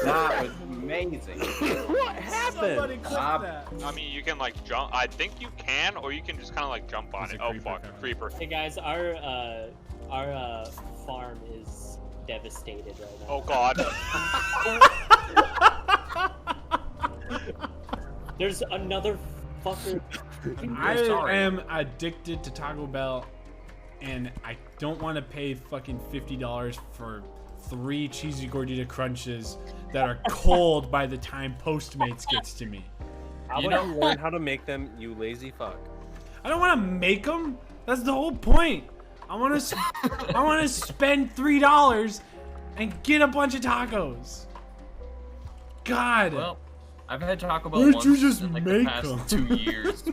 That was amazing. What happened? Somebody clip that. I mean, you can like jump. I think you can, or you can just kind of like jump on it. Oh fuck, creeper. Hey guys, our farm is devastated right now. Oh god. There's another fucker. I am addicted to Taco Bell, and I don't want to pay fucking $50 for 3 cheesy gordita crunches that are cold by the time Postmates gets to me. You don't learn how to make them, you lazy fuck. I don't want to make them. That's the whole point. I want to spend $3 and get a bunch of tacos. God. Well, I've had Taco Bell Why don't once you just in like make the past them? 2 years.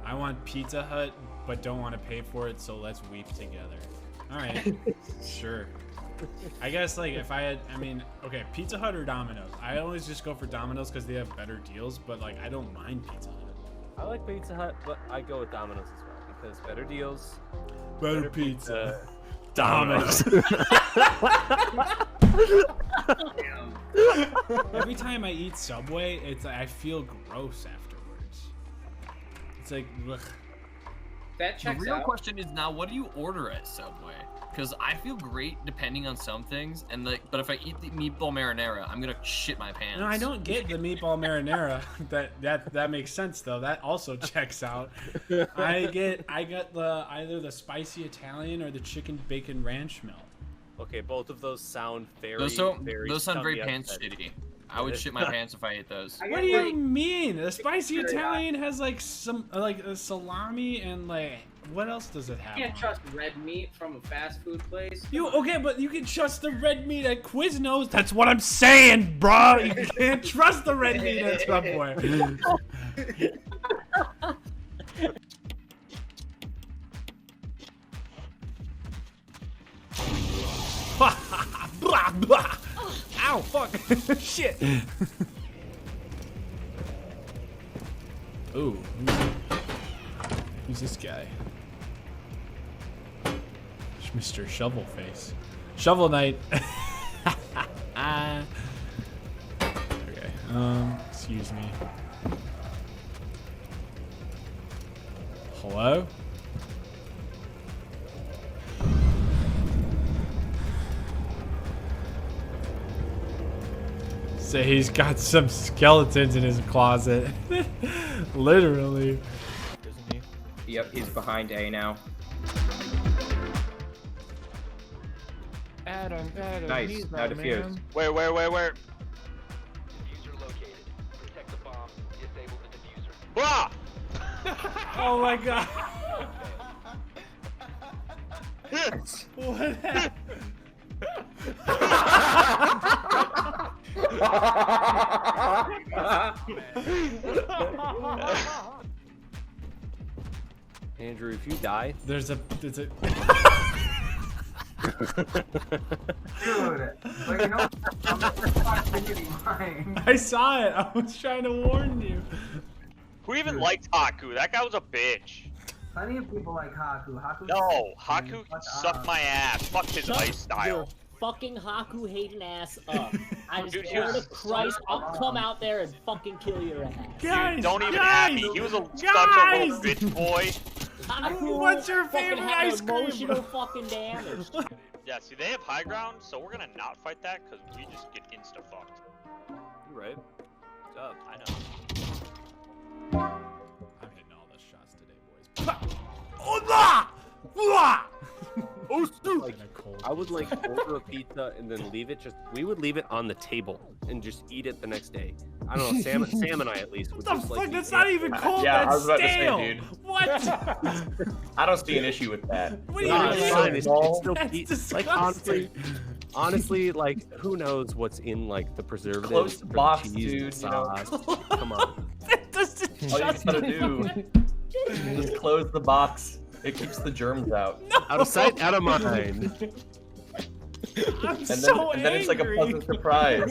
I want Pizza Hut, but don't want to pay for it, so let's weep together. All right, sure. I guess like if I mean, okay, Pizza Hut or Domino's. I always just go for Domino's because they have better deals, but like I don't mind Pizza Hut. I like Pizza Hut, but I go with Domino's as well because better deals, Better pizza. Domino's. Every time I eat Subway, I feel gross afterwards. It's like, ugh. That The checks real out. question is now, what do you order at Subway? Because I feel great depending on some things, and but if I eat the meatball marinara, I'm gonna shit my pants. No, I don't get the meatball marinara. That makes sense though. That also checks out. I get either the spicy Italian or the chicken bacon ranch melt. Okay, both of those sound very, Those sound very scummy pants upset. shitty. I would shit my pants if I ate those. What do you mean? The spicy Italian has like some like a salami and like what else does it have? You can't trust red meat from a fast food place. Okay, but you can trust the red meat at Quiznos. That's what I'm saying, bro. You can't trust the red meat at Subway. Blah, blah. Ow, fuck. Shit. Ooh. Who's this guy? It's Mr. Shovel Face. Shovel Knight. Okay. Excuse me. Hello? So he's got some skeletons in his closet. Literally. Isn't he? Yep, he's behind A now. Adam, Nice, now defused. Where? Diffuser located. Protect the bomb. Disable the diffuser. Blah! Oh my god. What happened? Andrew, if you die, There's a Dude, like, you know, I'm mine. I saw it. I was trying to warn you. Who even liked Haku? That guy was a bitch. Plenty of people like Haku. Haku. No, Haku can suck my ass. Fuck his Shut lifestyle. your fucking Haku hating ass up. I Dude, he swear was to Christ, I'll come out there and fucking kill your ass. Guys, Dude, don't even guys, at me. He was such a guys. little bitch boy. Haku What's your fucking favorite had ice cream? emotional fucking damage. Yeah, see, they have high ground, so we're gonna not fight that because we just get insta fucked. you're right. What's up? I know. I'm hitting all the shots today, boys. Oh, blah! Blah! Oh, dude! Like, Kinda cold. I would like order a pizza and then leave it. We would leave it on the table and just eat it the next day. I don't know. Sam and I at least would What the just fuck? like. That's not even cold. Yeah, I That's was about to say, stale. dude. What? I don't see an issue with that. What do Nah, you it's mean? fine. It's still That's like disgusting. honestly, like who knows what's in like the preservatives, Close the or box, cheese, dude, the you know. sauce. Come on. That's All you gotta do is just close the box. It keeps the germs out. Out of sight, out of mind. I'm And so then it's like a angry. pleasant surprise.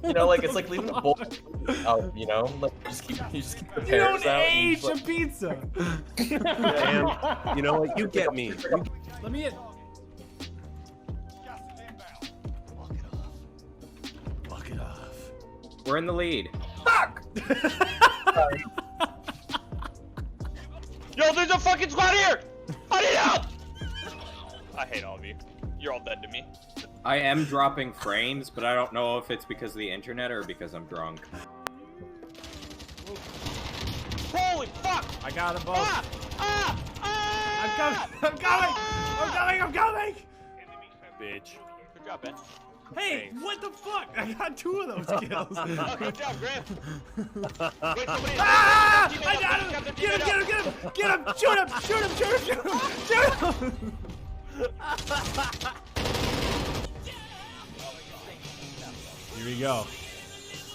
You know, like it's like leaving a bowl out. You know, like you just keep the You pears don't out. and age you a pizza. Sam, you know what? You get me. Let me in. Fuck it off. We're in the lead. Fuck! Yo, there's a fucking squad here! I need help! I hate all of you. You're all dead to me. I am dropping frames, but I don't know if it's because of the internet or because I'm drunk. Holy fuck! I got them both. Ah! Ah! Ah! I'm coming! Bitch. Good job, Ben. Hey, what the fuck? I got 2 of those kills. Oh, good job, Grant. Wait, somebody. Ah! I got him! Get him! Get him! Shoot him! Here we go.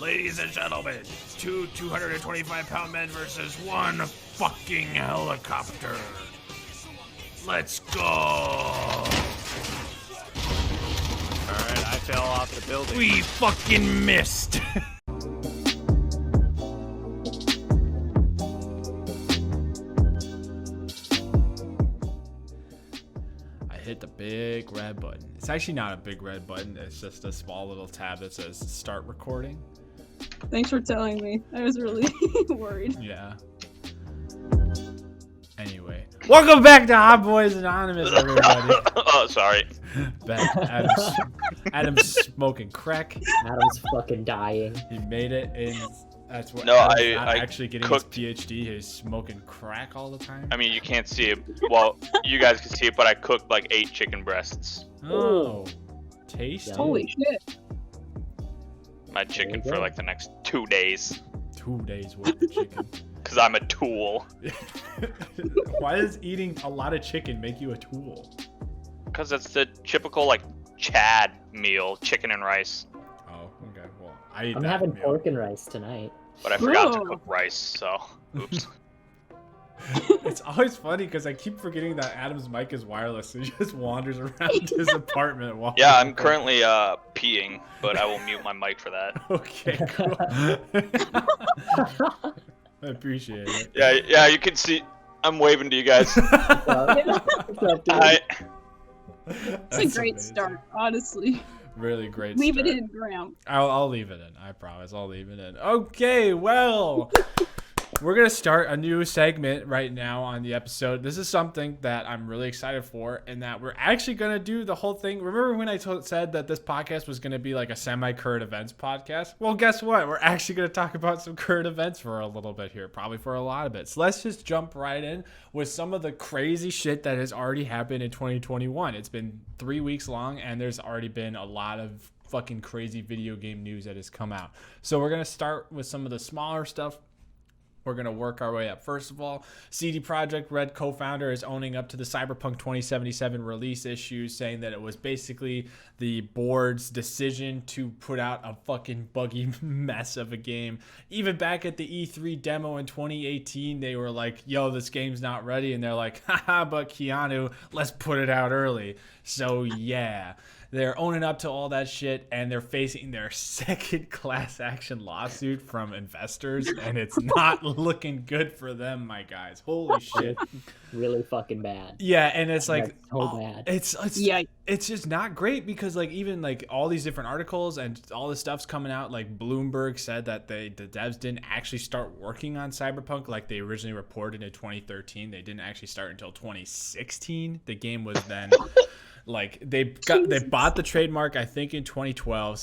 Ladies and gentlemen, 2 225-pound men versus 1 fucking helicopter. Let's go! Alright, I fell off the building. We fucking missed! I hit the big red button. It's actually not a big red button, it's just a small little tab that says start recording. Thanks for telling me. I was really worried. Yeah. Anyway. Welcome back to Hot Bois Anonymous, everybody. Oh, sorry. Adam's smoking crack. Adam's fucking dying. He made it, and that's what. No, Adam's not I actually getting cooked. his PhD. He's smoking crack all the time. I mean, you can't see it. Well, you guys can see it, but I cooked like 8 chicken breasts. Oh, tasty. Holy shit. My chicken for like the next 2 days. 2 days worth of chicken. Cause I'm a tool. Why does eating a lot of chicken make you a tool? Cause it's the typical like Chad meal, chicken and rice. Oh, okay. Well, I eat I'm that having meal. pork and rice tonight. But I forgot to Whoa. cook rice, so oops. It's always funny because I keep forgetting that Adam's mic is wireless, so he just wanders around his apartment while. Yeah, I'm currently peeing, but I will mute my mic for that. Okay, cool. I appreciate it. Yeah, you can see. I'm waving to you guys. Hi. It's a great start, honestly. Really great. Leave start. it in, Graham. I'll leave it in. I promise. I'll leave it in. Okay, well, we're gonna start a new segment right now on the episode. This is something that I'm really excited for, and that we're actually gonna do the whole thing. Remember when I said that this podcast was gonna be like a semi-current events podcast? Well, guess what? We're actually gonna talk about some current events for a little bit here, probably for a lot of it. So let's just jump right in with some of the crazy shit that has already happened in 2021. It's been 3 weeks long, and there's already been a lot of fucking crazy video game news that has come out. So we're gonna start with some of the smaller stuff. We're going to work our way up. First of all, CD Projekt Red co-founder is owning up to the Cyberpunk 2077 release issues, saying that it was basically the board's decision to put out a fucking buggy mess of a game. Even back at the E3 demo in 2018, they were like, yo, this game's not ready. And they're like, haha, but Keanu, let's put it out early. So yeah. They're owning up to all that shit, and they're facing their second class action lawsuit from investors, and it's not looking good for them, my guys. Holy shit. Really fucking bad. Yeah, and it's like That's so bad. It's just not great because like even like all these different articles and all this stuff's coming out. Like Bloomberg said that the devs didn't actually start working on Cyberpunk like they originally reported in 2013. They didn't actually start until 2016. The game was then like they bought the trademark I think in 2012.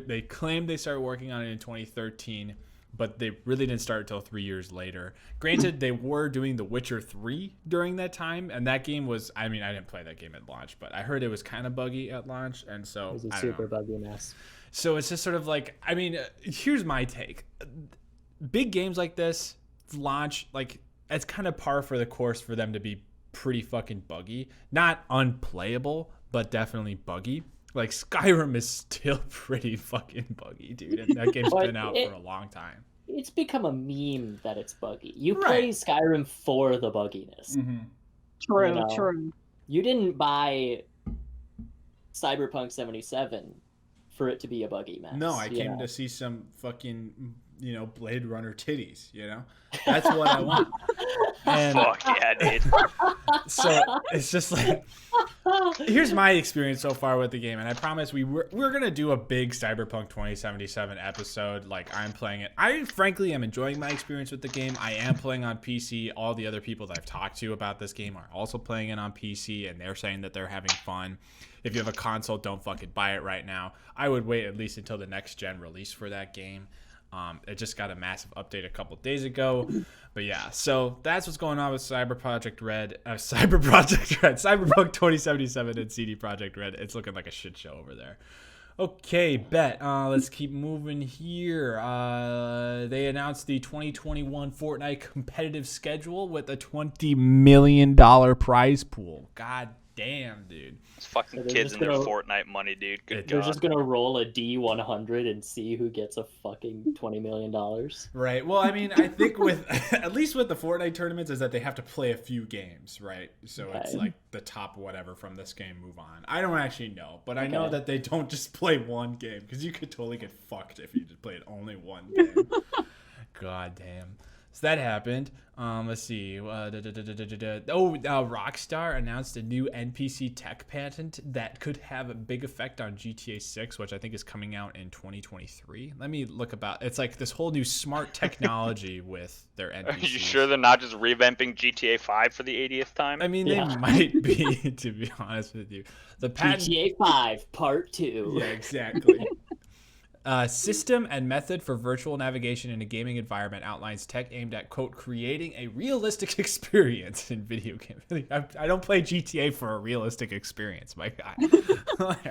They claimed they started working on it in 2013. But they really didn't start until 3 years later. Granted, they were doing The Witcher 3 during that time, and that game was, I mean, I didn't play that game at launch, but I heard it was kind of buggy at launch, and so, It was a I don't super know. buggy mess. So it's just sort of like, I mean, here's my take. Big games like this, launch, like, it's kind of par for the course for them to be pretty fucking buggy. Not unplayable, but definitely buggy. Like, Skyrim is still pretty fucking buggy, dude, and that game's been out for a long time. It's become a meme that it's buggy. You play Skyrim for the bugginess. Mm-hmm. True, You know? true. You didn't buy Cyberpunk 77 for it to be a buggy mess. No, I you came know? to see some fucking, Blade Runner titties, That's what I want. And Fuck yeah, dude. so it's just like, here's my experience so far with the game, and I promise we're gonna do a big Cyberpunk 2077 episode. Like, I'm playing it. I frankly am enjoying my experience with the game. I am playing on PC. All the other people that I've talked to about this game are also playing it on PC, and they're saying that they're having fun. If you have a console, don't fucking buy it right now. I would wait at least until the next gen release for that game. It just got a massive update a couple days ago. But yeah, so that's what's going on with Cyberpunk 2077 and CD Projekt Red. It's looking like a shit show over there. Okay, bet. Let's keep moving here. They announced the 2021 Fortnite competitive schedule with a $20 million prize pool. God damn, dude. It's fucking they're kids just and their gonna- Fortnite money, dude. Good They're God. just gonna roll a D100 and see who gets a fucking $20 million. Right. Well, I mean, I think with at least with the Fortnite tournaments is that they have to play a few games, right? So it's Okay. like the top whatever from this game move on. I don't actually know, but I know Okay. that they don't just play one game because you could totally get fucked if you just played only one game. God damn. So that happened. Let's see. Rockstar announced a new NPC tech patent that could have a big effect on GTA 6, which I think is coming out in 2023. Let me look about. It's like this whole new smart technology with their NPCs. Are you sure they're not just revamping GTA 5 for the 80th time? I mean, Yeah. they might be, to be honest with you. The patent. GTA 5 Part 2. Yeah, exactly. System and method for virtual navigation in a gaming environment outlines tech aimed at, quote, creating a realistic experience in video games. I don't play GTA for a realistic experience, my guy.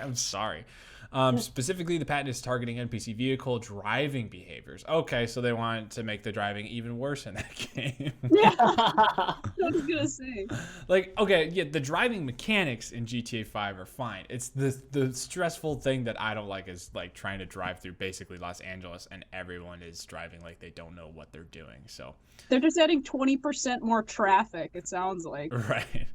I'm sorry. Specifically, the patent is targeting NPC vehicle driving behaviors. Okay, so they want to make the driving even worse in that game. I was gonna say. Like, okay, yeah, the driving mechanics in GTA 5 are fine. It's the stressful thing that I don't like is like trying to drive through basically Los Angeles and everyone is driving like they don't know what they're doing. So They're just adding 20% more traffic, it sounds like. right.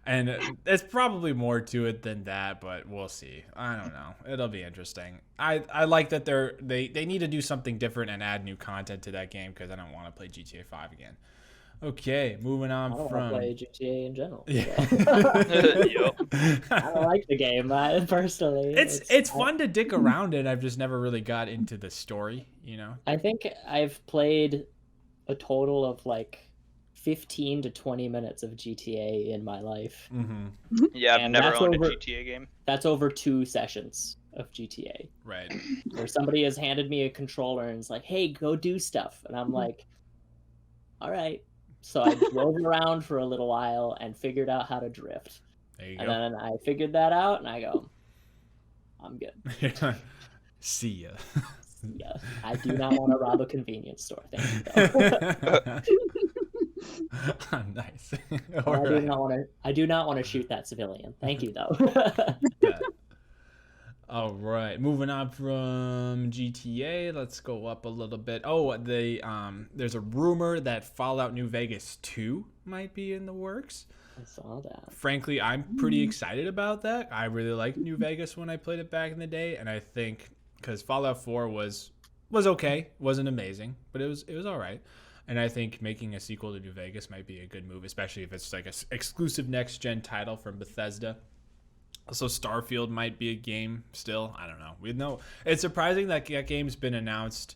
And there's probably more to it than that, but we'll see. I don't know. It'll be interesting. I like that they need to do something different and add new content to that game because I don't want to play GTA 5 again. Okay, moving on I don't from. want to play GTA in general. Yeah. Yup. I don't like the game, personally. It's fun to dick around it. I've just never really got into the story, I think I've played a total of like 15 to 20 minutes of GTA in my life. Mm-hmm. Yeah, I've And never that's owned over- a GTA game. That's over 2 sessions of GTA. Right. Where somebody has handed me a controller and is like, hey, go do stuff. And I'm like, all right. So I drove around for a little while and figured out how to drift. There you And go. then I figured that out and I go, I'm good. See ya. Yeah, I do not want to rob a convenience store. Thank you, though. Nice. I do not want to shoot that civilian. Thank you, though. Bet. All right, moving on from GTA, let's go up a little bit. Oh, there's a rumor that Fallout New Vegas 2 might be in the works. I saw that. Frankly, I'm pretty excited about that. I really liked New Vegas when I played it back in the day, and I think because Fallout 4 was okay, wasn't amazing, but it was all right. And I think making a sequel to New Vegas might be a good move, especially if it's like an exclusive next-gen title from Bethesda. Also, Starfield might be a game still. I don't know. We know it's surprising that that game's been announced.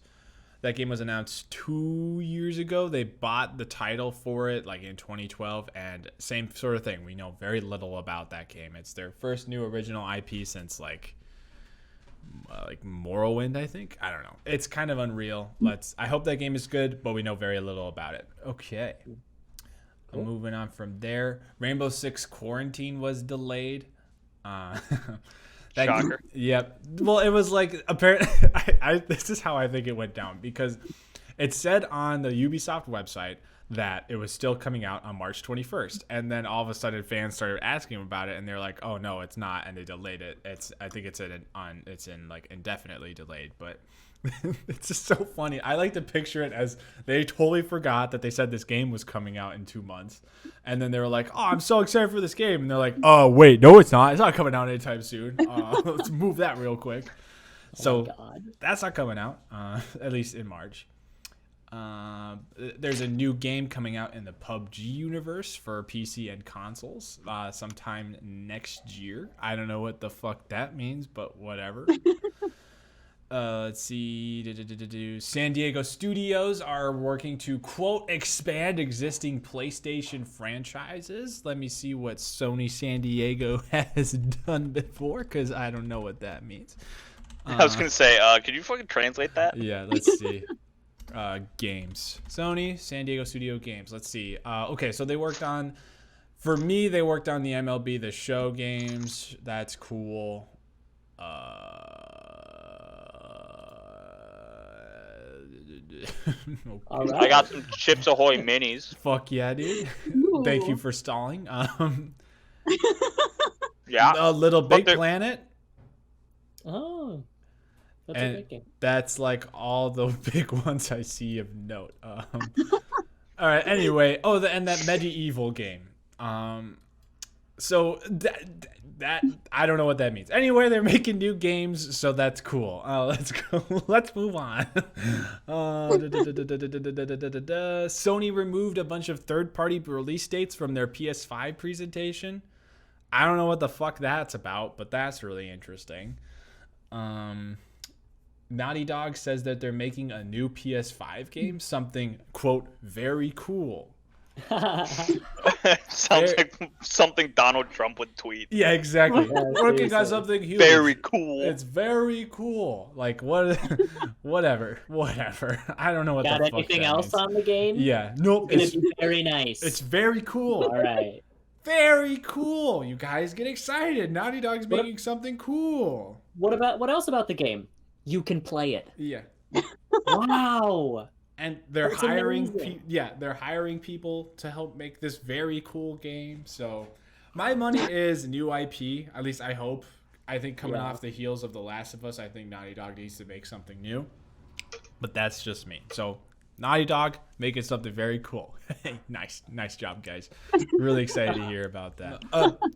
That game was announced 2 years ago. They bought the title for it like in 2012, and same sort of thing. We know very little about that game. It's their first new original IP since like Morrowind, I think. I don't know. It's kind of unreal. I hope that game is good, but we know very little about it. Okay. Cool. Moving on from there. Rainbow Six Quarantine was delayed. Shocker. Yep. Well, it was like apparently. This is how I think it went down because it said on the Ubisoft website that it was still coming out on March 21st, and then all of a sudden fans started asking about it, and they're like, "Oh no, it's not," and they delayed it. I think it's in like indefinitely delayed, but. It's just so funny. I like to picture it as they totally forgot that they said this game was coming out in 2 months. And then they were like, oh, I'm so excited for this game. And they're like, oh, wait, no, it's not. It's not coming out anytime soon. Let's move that real quick. So God. that's not coming out, at least in March. There's a new game coming out in the PUBG universe for PC and consoles sometime next year. I don't know what the fuck that means, but whatever. Let's see. San Diego studios are working to, quote, expand existing PlayStation franchises. Let me see what Sony San Diego has done before, because I don't know what that means. I was gonna say, could you fucking translate that? Yeah, let's see. Games. Sony San Diego Studio Games. Let's see. Okay, so they worked on, for me, they worked on the MLB The Show games. That's cool. Okay. All right. I got some Chips Ahoy minis. Fuck yeah, dude. Ooh. Thank you for stalling. Yeah. A Little But Big they're- Planet. Oh. That's a And good game. that's like all the big ones I see of note. All right. Anyway, and that medieval game. So that I don't know what that means. Anyway, they're making new games, so that's cool. Let's go. Let's move on. Sony removed a bunch of third-party release dates from their PS5 presentation. I don't know what the fuck that's about, but that's really interesting. Naughty Dog says that they're making a new PS5 game, something, quote, very cool. Sounds like something Donald Trump would tweet. Yeah, exactly. Yeah, Working on seriously. something huge. Very cool. It's very cool. Like, what? Whatever. I don't know what Got the fuck anything that else means. on the game? Yeah. Nope. It's gonna be very nice. It's very cool. All right. Very cool. You guys get excited. Naughty Dog's making something cool. What else about the game? You can play it. Yeah. Wow. And they're That's hiring amazing. they're hiring people to help make this very cool game. So my money is new IP, at least I hope. I think coming off the heels of The Last of Us, I think Naughty Dog needs to make something new. But that's just me. So Naughty Dog making something very cool. Nice job, guys. Really excited to hear about that.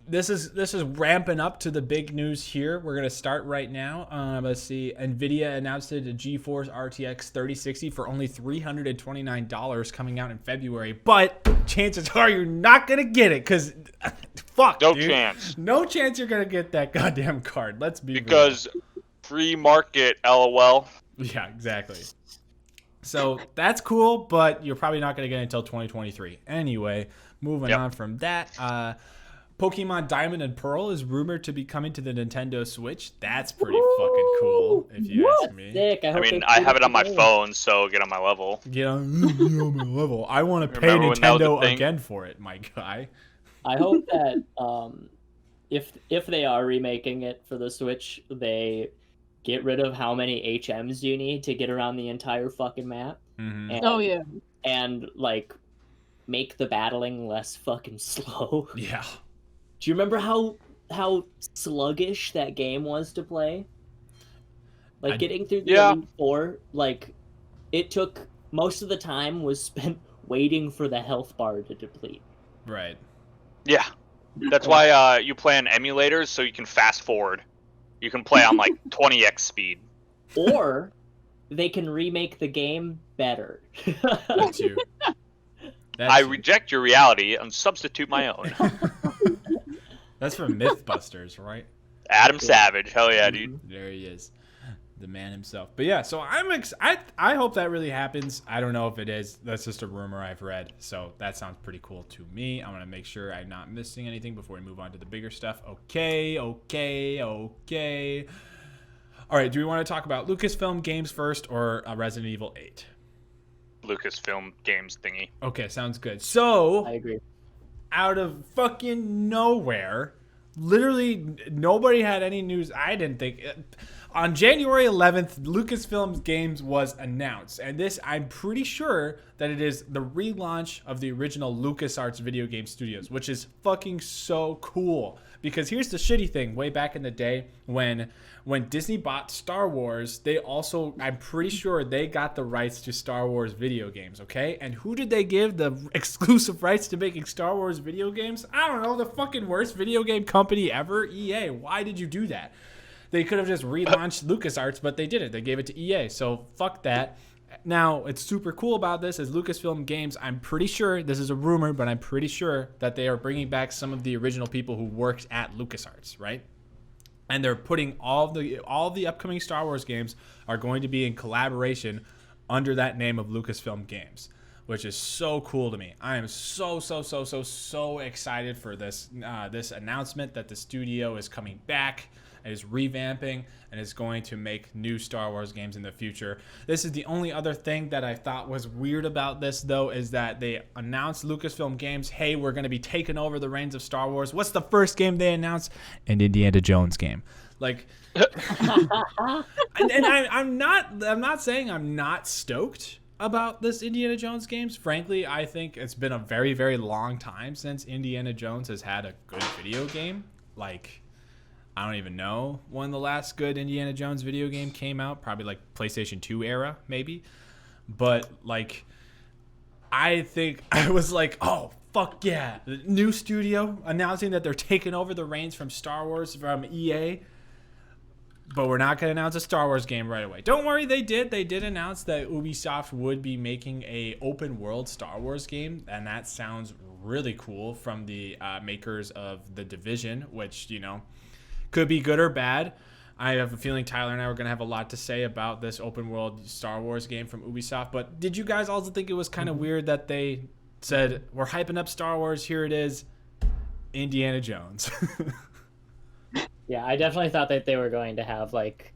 This is ramping up to the big news here. We're gonna start right now. Let's see. Nvidia announced a GeForce RTX 3060 for only $329 coming out in February. But chances are you're not gonna get it, because fuck, No dude. chance. No chance you're gonna get that goddamn card. Let's be real. Because free market, LOL. Yeah, exactly. So that's cool, but you're probably not going to get it until 2023. Anyway, moving on from that, Pokemon Diamond and Pearl is rumored to be coming to the Nintendo Switch. That's pretty fucking cool, if you ask me. Sick. I mean, I have it on my phone, so get on my level. Get on my level. I want to pay Remember when that was a Nintendo thing? again for it, my guy. I hope that if they are remaking it for the Switch, they get rid of how many HMs you need to get around the entire fucking map. Mm-hmm. And, Oh yeah. and like make the battling less fucking slow. Yeah. Do you remember how sluggish that game was to play? Like getting through the Elite Four, like it took most of the time was spent waiting for the health bar to deplete. Right. Yeah. That's why you play on emulators, so you can fast forward. You can play on like 20x speed. Or they can remake the game better. That's you. I reject your reality and substitute my own. That's from Mythbusters, right? Adam Savage, hell yeah, dude. There he is, the man himself. But yeah, so I hope that really happens. I don't know if it is. That's just a rumor I've read. So that sounds pretty cool to me. I want to make sure I'm not missing anything before we move on to the bigger stuff. Okay. All right, do we want to talk about Lucasfilm games first or Resident Evil 8? Lucasfilm Games thingy. Okay, sounds good. So I agree. Out of fucking nowhere, literally nobody had any news. I didn't think. On January 11th, Lucasfilm Games was announced, and this, I'm pretty sure that it is the relaunch of the original LucasArts video game studios, which is fucking so cool. Because here's the shitty thing: way back in the day, when Disney bought Star Wars, they also, I'm pretty sure they got the rights to Star Wars video games. Okay, and who did they give the exclusive rights to making Star Wars video games? I don't know, the fucking worst video game company ever, EA. Why did you do that? They could have just relaunched LucasArts, but they didn't. They gave it to EA. So fuck that. Now, it's super cool about this is Lucasfilm Games, I'm pretty sure, this is a rumor, but I'm pretty sure that they are bringing back some of the original people who worked at LucasArts, right? And they're putting all the upcoming Star Wars games are going to be in collaboration under that name of Lucasfilm Games, which is so cool to me. I am so excited for this this announcement that the studio is coming back and is revamping and is going to make new Star Wars games in the future. This is the only other thing that I thought was weird about this, though, is that they announced Lucasfilm Games, hey, we're going to be taking over the reins of Star Wars. What's the first game they announced? An Indiana Jones game. Like, and I'm not saying I'm not stoked about this Indiana Jones games. Frankly, I think it's been a very, very long time since Indiana Jones has had a good video game. Like, I don't even know when the last good Indiana Jones video game came out. Probably like PlayStation 2 era, maybe. But like, I think I was like, oh, fuck yeah. The new studio announcing that they're taking over the reins from Star Wars from EA. But we're not going to announce a Star Wars game right away. Don't worry, they did. They did announce that Ubisoft would be making a open world Star Wars game. And that sounds really cool from the makers of The Division, which, you know, could be good or bad. I have a feeling Tyler and I were going to have a lot to say about this open world Star Wars game from Ubisoft. But did you guys also think it was kind of weird that they said, we're hyping up Star Wars, here it is, Indiana Jones? Yeah, I definitely thought that they were going to have like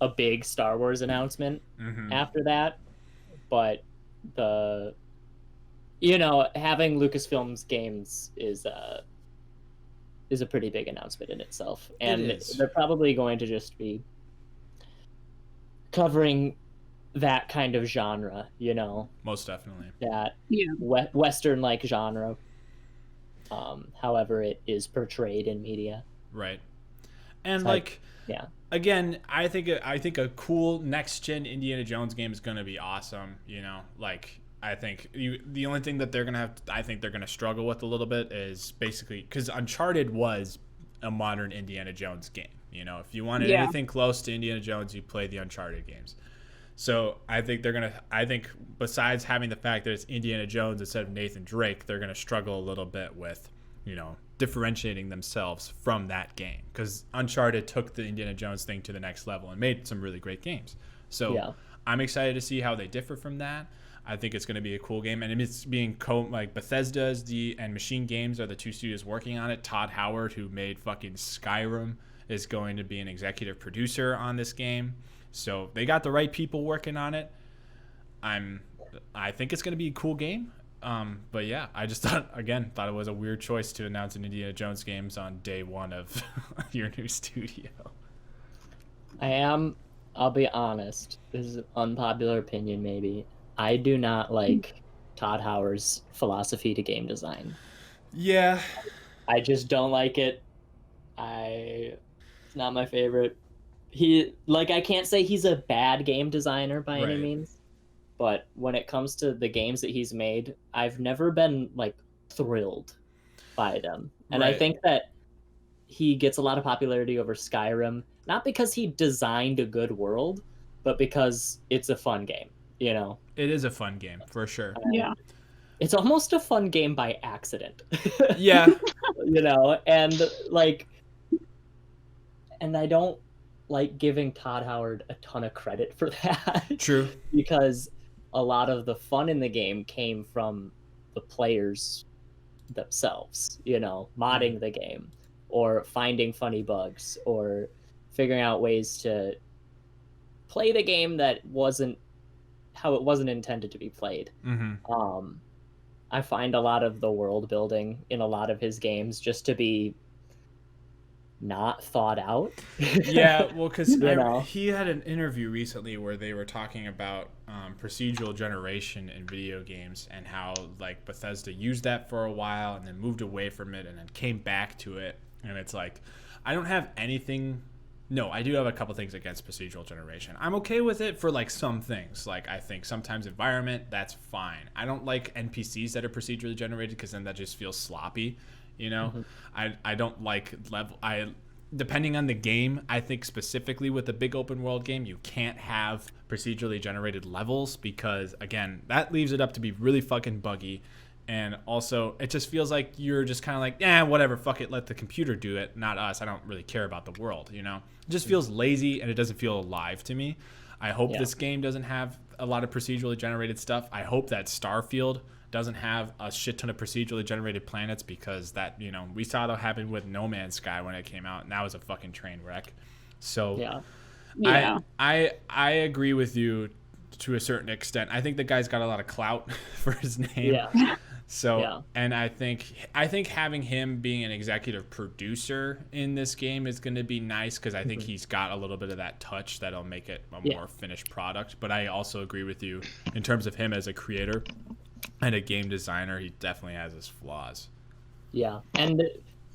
a big Star Wars announcement after that. But having Lucasfilm's games is a pretty big announcement in itself. And they're probably going to just be covering that kind of genre, you know? Most definitely. That Western-like genre, however it is portrayed in media. Right. And again, I think a cool next-gen Indiana Jones game is going to be awesome, you know? Like, I think the only thing that they're gonna struggle with a little bit is basically because Uncharted was a modern Indiana Jones game. You know, if you wanted anything close to Indiana Jones, you play the Uncharted games. So I think besides having the fact that it's Indiana Jones instead of Nathan Drake, they're gonna struggle a little bit with, you know, differentiating themselves from that game because Uncharted took the Indiana Jones thing to the next level and made some really great games. So I'm excited to see how they differ from that. I think it's going to be a cool game, and it's being Bethesda and Machine Games are the two studios working on it. Todd Howard, who made fucking Skyrim, is going to be an executive producer on this game. So they got the right people working on it. I think it's going to be a cool game. But yeah, I just thought it was a weird choice to announce an Indiana Jones games on day one of your new studio. I'll be honest. This is an unpopular opinion, maybe. I do not like Todd Howard's philosophy to game design. Yeah. I just don't like it. It's not my favorite. I can't say he's a bad game designer by any means, but when it comes to the games that he's made, I've never been thrilled by them. And I think that he gets a lot of popularity over Skyrim, not because he designed a good world, but because it's a fun game. You know, it is a fun game for sure. Yeah, it's almost a fun game by accident. Yeah, you know, and I don't like giving Todd Howard a ton of credit for that. True, because a lot of the fun in the game came from the players themselves. You know, modding the game or finding funny bugs or figuring out ways to play the game that wasn't how it wasn't intended to be played. I find a lot of the world building in a lot of his games just to be not thought out. Yeah, well, because he had an interview recently where they were talking about procedural generation in video games and how Bethesda used that for a while and then moved away from it and then came back to it. And it's I don't have anything. No, I do have a couple things against procedural generation. I'm okay with it for some things. I think sometimes environment, that's fine. I don't like NPCs that are procedurally generated because then that just feels sloppy, you know? I don't like level. depending on the game, I think specifically with a big open world game, you can't have procedurally generated levels because, again, that leaves it up to be really fucking buggy. And also, it just feels like you're just kind of like, whatever, fuck it, let the computer do it, not us. I don't really care about the world, you know? It just feels lazy, and it doesn't feel alive to me. I hope this game doesn't have a lot of procedurally generated stuff. I hope that Starfield doesn't have a shit ton of procedurally generated planets, because that, you know, we saw that happen with No Man's Sky when it came out, and that was a fucking train wreck. So I agree with you to a certain extent. I think the guy's got a lot of clout for his name. Yeah. So, and I think having him being an executive producer in this game is going to be nice, because I think he's got a little bit of that touch that'll make it a more finished product. But I also agree with you in terms of him as a creator and a game designer. He definitely has his flaws. Yeah, and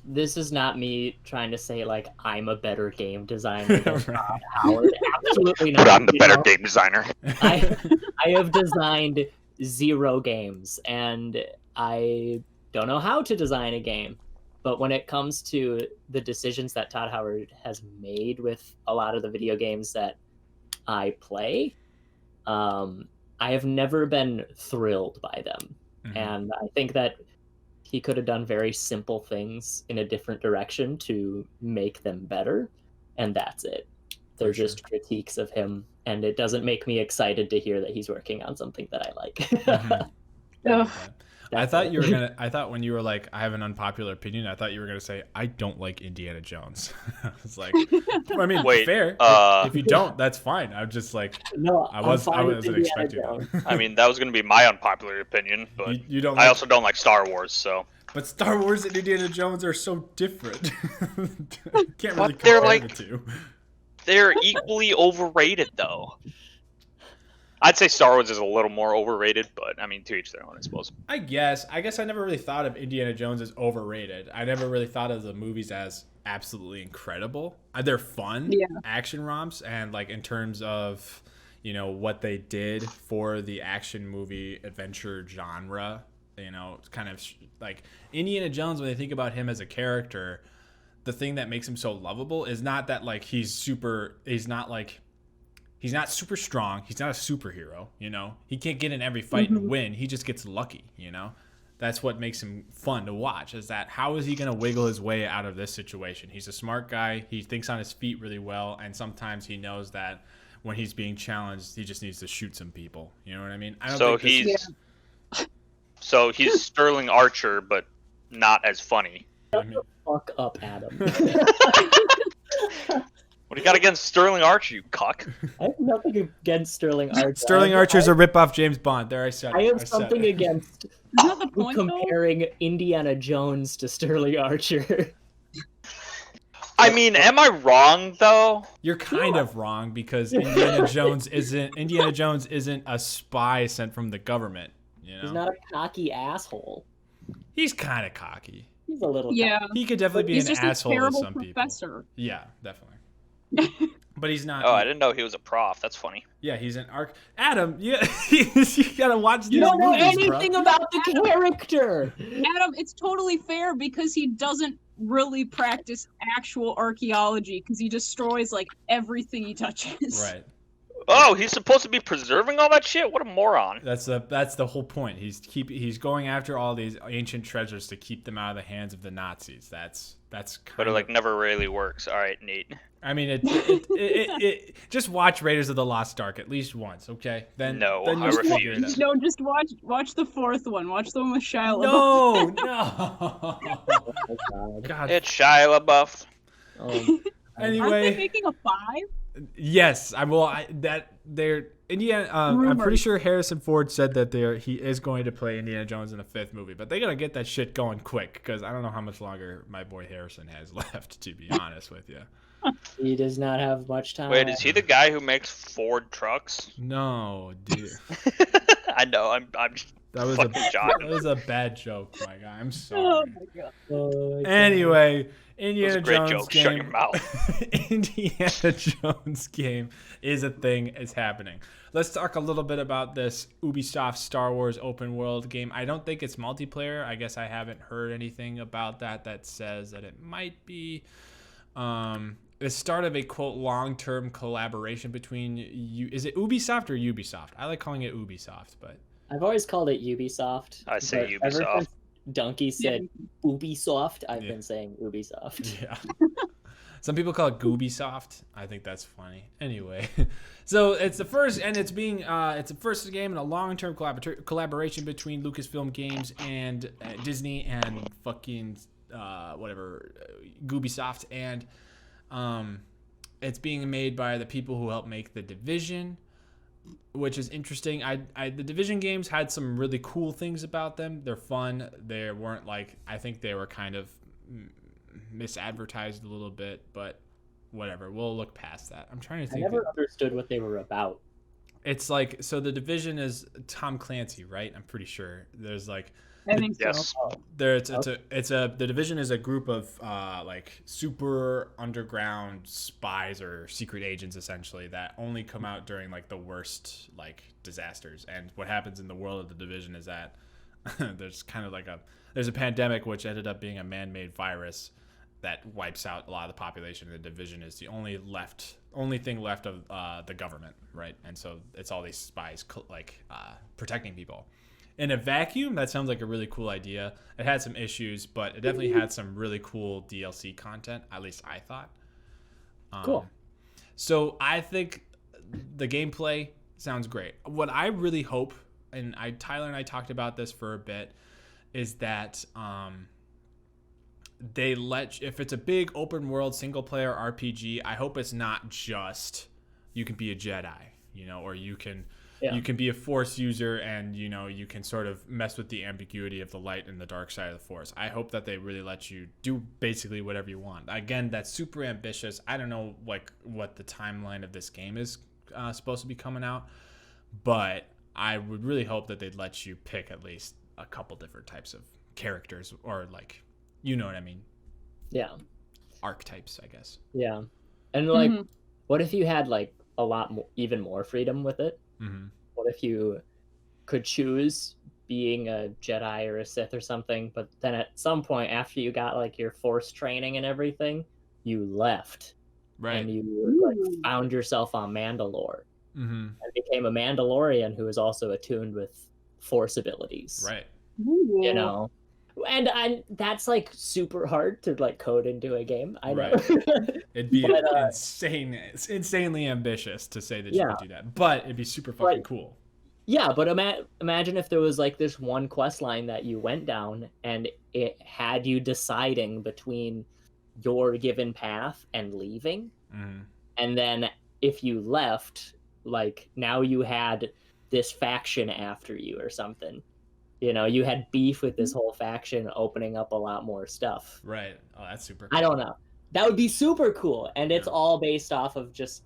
this is not me trying to say like I'm a better game designer than Todd Howard. Absolutely not. But I'm the better game designer. I have designed 0 games, and I don't know how to design a game. But when it comes to the decisions that Todd Howard has made with a lot of the video games that I play, I have never been thrilled by them. Mm-hmm. And I think that he could have done very simple things in a different direction to make them better. And that's it. They're just critiques of him. And it doesn't make me excited to hear that he's working on something that I like. Mm-hmm. I thought you were gonna. I thought when you were like, I have an unpopular opinion, I thought you were gonna say, I don't like Indiana Jones. I was like, I mean, fair. If you don't, that's fine. I'm just like, no, I wasn't expecting that. I mean, that was gonna be my unpopular opinion, but you don't. I also don't like Star Wars, so. But Star Wars and Indiana Jones are so different. Can't really they're compare like, the two. They're equally overrated, though. I'd say Star Wars is a little more overrated, but I mean, to each their own, I suppose. I guess I never really thought of Indiana Jones as overrated. I never really thought of the movies as absolutely incredible. They're fun action romps, and like in terms of, you know, what they did for the action movie adventure genre, you know, it's kind of like Indiana Jones. When they think about him as a character, the thing that makes him so lovable is not that like he's not super strong. He's not a superhero, you know? He can't get in every fight and win. He just gets lucky, you know? That's what makes him fun to watch, is that how is he going to wiggle his way out of this situation? He's a smart guy. He thinks on his feet really well, and sometimes he knows that when he's being challenged, he just needs to shoot some people. You know what I mean? So he's Sterling Archer, but not as funny. Shut the fuck up, Adam. What do you got against Sterling Archer, you cuck? I have nothing against Sterling Archer. Sterling Archer's a ripoff James Bond. There, I said it. I have something against comparing Indiana Jones to Sterling Archer. I mean, am I wrong though? You're kind of wrong, because Indiana Jones isn't a spy sent from the government. You know? He's not a cocky asshole. He's kind of cocky. He's a little cocky. He could definitely be an asshole to some professor. people. Yeah, definitely. But he's not. Oh, I didn't know he was a prof. That's funny. Yeah, he's an arc. Adam, you gotta watch these movies, You don't know anything bro. about the character. Adam, it's totally fair because he doesn't really practice actual archaeology because he destroys like everything he touches. Right. Oh, he's supposed to be preserving all that shit? What a moron. That's the whole point. He's going after all these ancient treasures to keep them out of the hands of the Nazis. That's But it like never really works. All right, Nate. I mean, it just watch Raiders of the Lost Ark at least once, okay? Then no, then I refuse. No, just watch the fourth one. Watch the one with Shia No. LaBeouf. God. It's Shia LaBeouf. Anyway, aren't they making a 5? Yes, I'm pretty sure Harrison Ford said that he is going to play Indiana Jones in the 5th movie, but they gotta get that shit going quick, because I don't know how much longer my boy Harrison has left, to be honest with you. He does not have much time. Wait, is he the guy who makes Ford trucks? No, dude. I know. I'm just that was joking. That was a bad joke, my guy. I'm sorry. Oh my god. Anyway, Indiana Great Jones joke. game. Shut your mouth. Indiana Jones game is a thing. It's happening. Let's talk a little bit about this Ubisoft Star Wars open world game. I don't think it's multiplayer. I guess I haven't heard anything about that says that it might be. the start of a quote long-term collaboration between is it Ubisoft or Ubisoft? I like calling it Ubisoft, but I've always called it Ubisoft. I say but ever Ubisoft. since Donkey said Ubisoft, I've been saying Ubisoft. yeah. Some people call it Goobisoft. I think that's funny. Anyway, so it's the first, and it's the first game in a long-term collaboration between Lucasfilm Games and Disney and fucking Goobisoft, and it's being made by the people who helped make The Division, which is interesting. The Division games had some really cool things about them. They're fun. They weren't like, I think they were kind of misadvertised a little bit, but whatever. We'll look past that. I'm trying to think. I never understood what they were about. It's like, so The Division is Tom Clancy, right? I'm pretty sure. There's like, I think so. Yes. The Division is a group of like super underground spies or secret agents essentially that only come out during like the worst like disasters. And what happens in the world of The Division is that there's kind of like there's a pandemic which ended up being a man-made virus that wipes out a lot of the population. The Division is the only thing left of the government, right? And so it's all these spies protecting people. In a vacuum, that sounds like a really cool idea. It had some issues, but it definitely had some really cool DLC content, at least I thought. Cool. So I think the gameplay sounds great. What I really hope, and Tyler and I talked about this for a bit, is that if it's a big open world single player RPG, I hope it's not just you can be a Jedi, or you can be a Force user and you can sort of mess with the ambiguity of the light and the dark side of the Force. I hope that they really let you do basically whatever you want. Again, that's super ambitious. I don't know what the timeline of this game is supposed to be coming out, but I would really hope that they'd let you pick at least a couple different types of characters, or like, you know what I mean? Yeah. Archetypes, I guess. Yeah. And like, what if you had like a lot more, even more freedom with it? Mm-hmm. What if you could choose being a Jedi or a Sith or something, but then at some point after you got like your Force training and everything, you left. Right. And you like found yourself on Mandalore. Mm-hmm. And became a Mandalorian who is also attuned with Force abilities. Right. And that's like super hard to like code into a game. I know. Right. It'd be insane. It's insanely ambitious to say that you could do that, but it'd be super fucking cool. Yeah, but imagine if there was like this one quest line that you went down and it had you deciding between your given path and leaving. Mm-hmm. And then if you left, like now you had this faction after you or something. You had beef with this whole faction, opening up a lot more stuff. Right. Oh, that's super cool. I don't know. That would be super cool. And it's all based off of just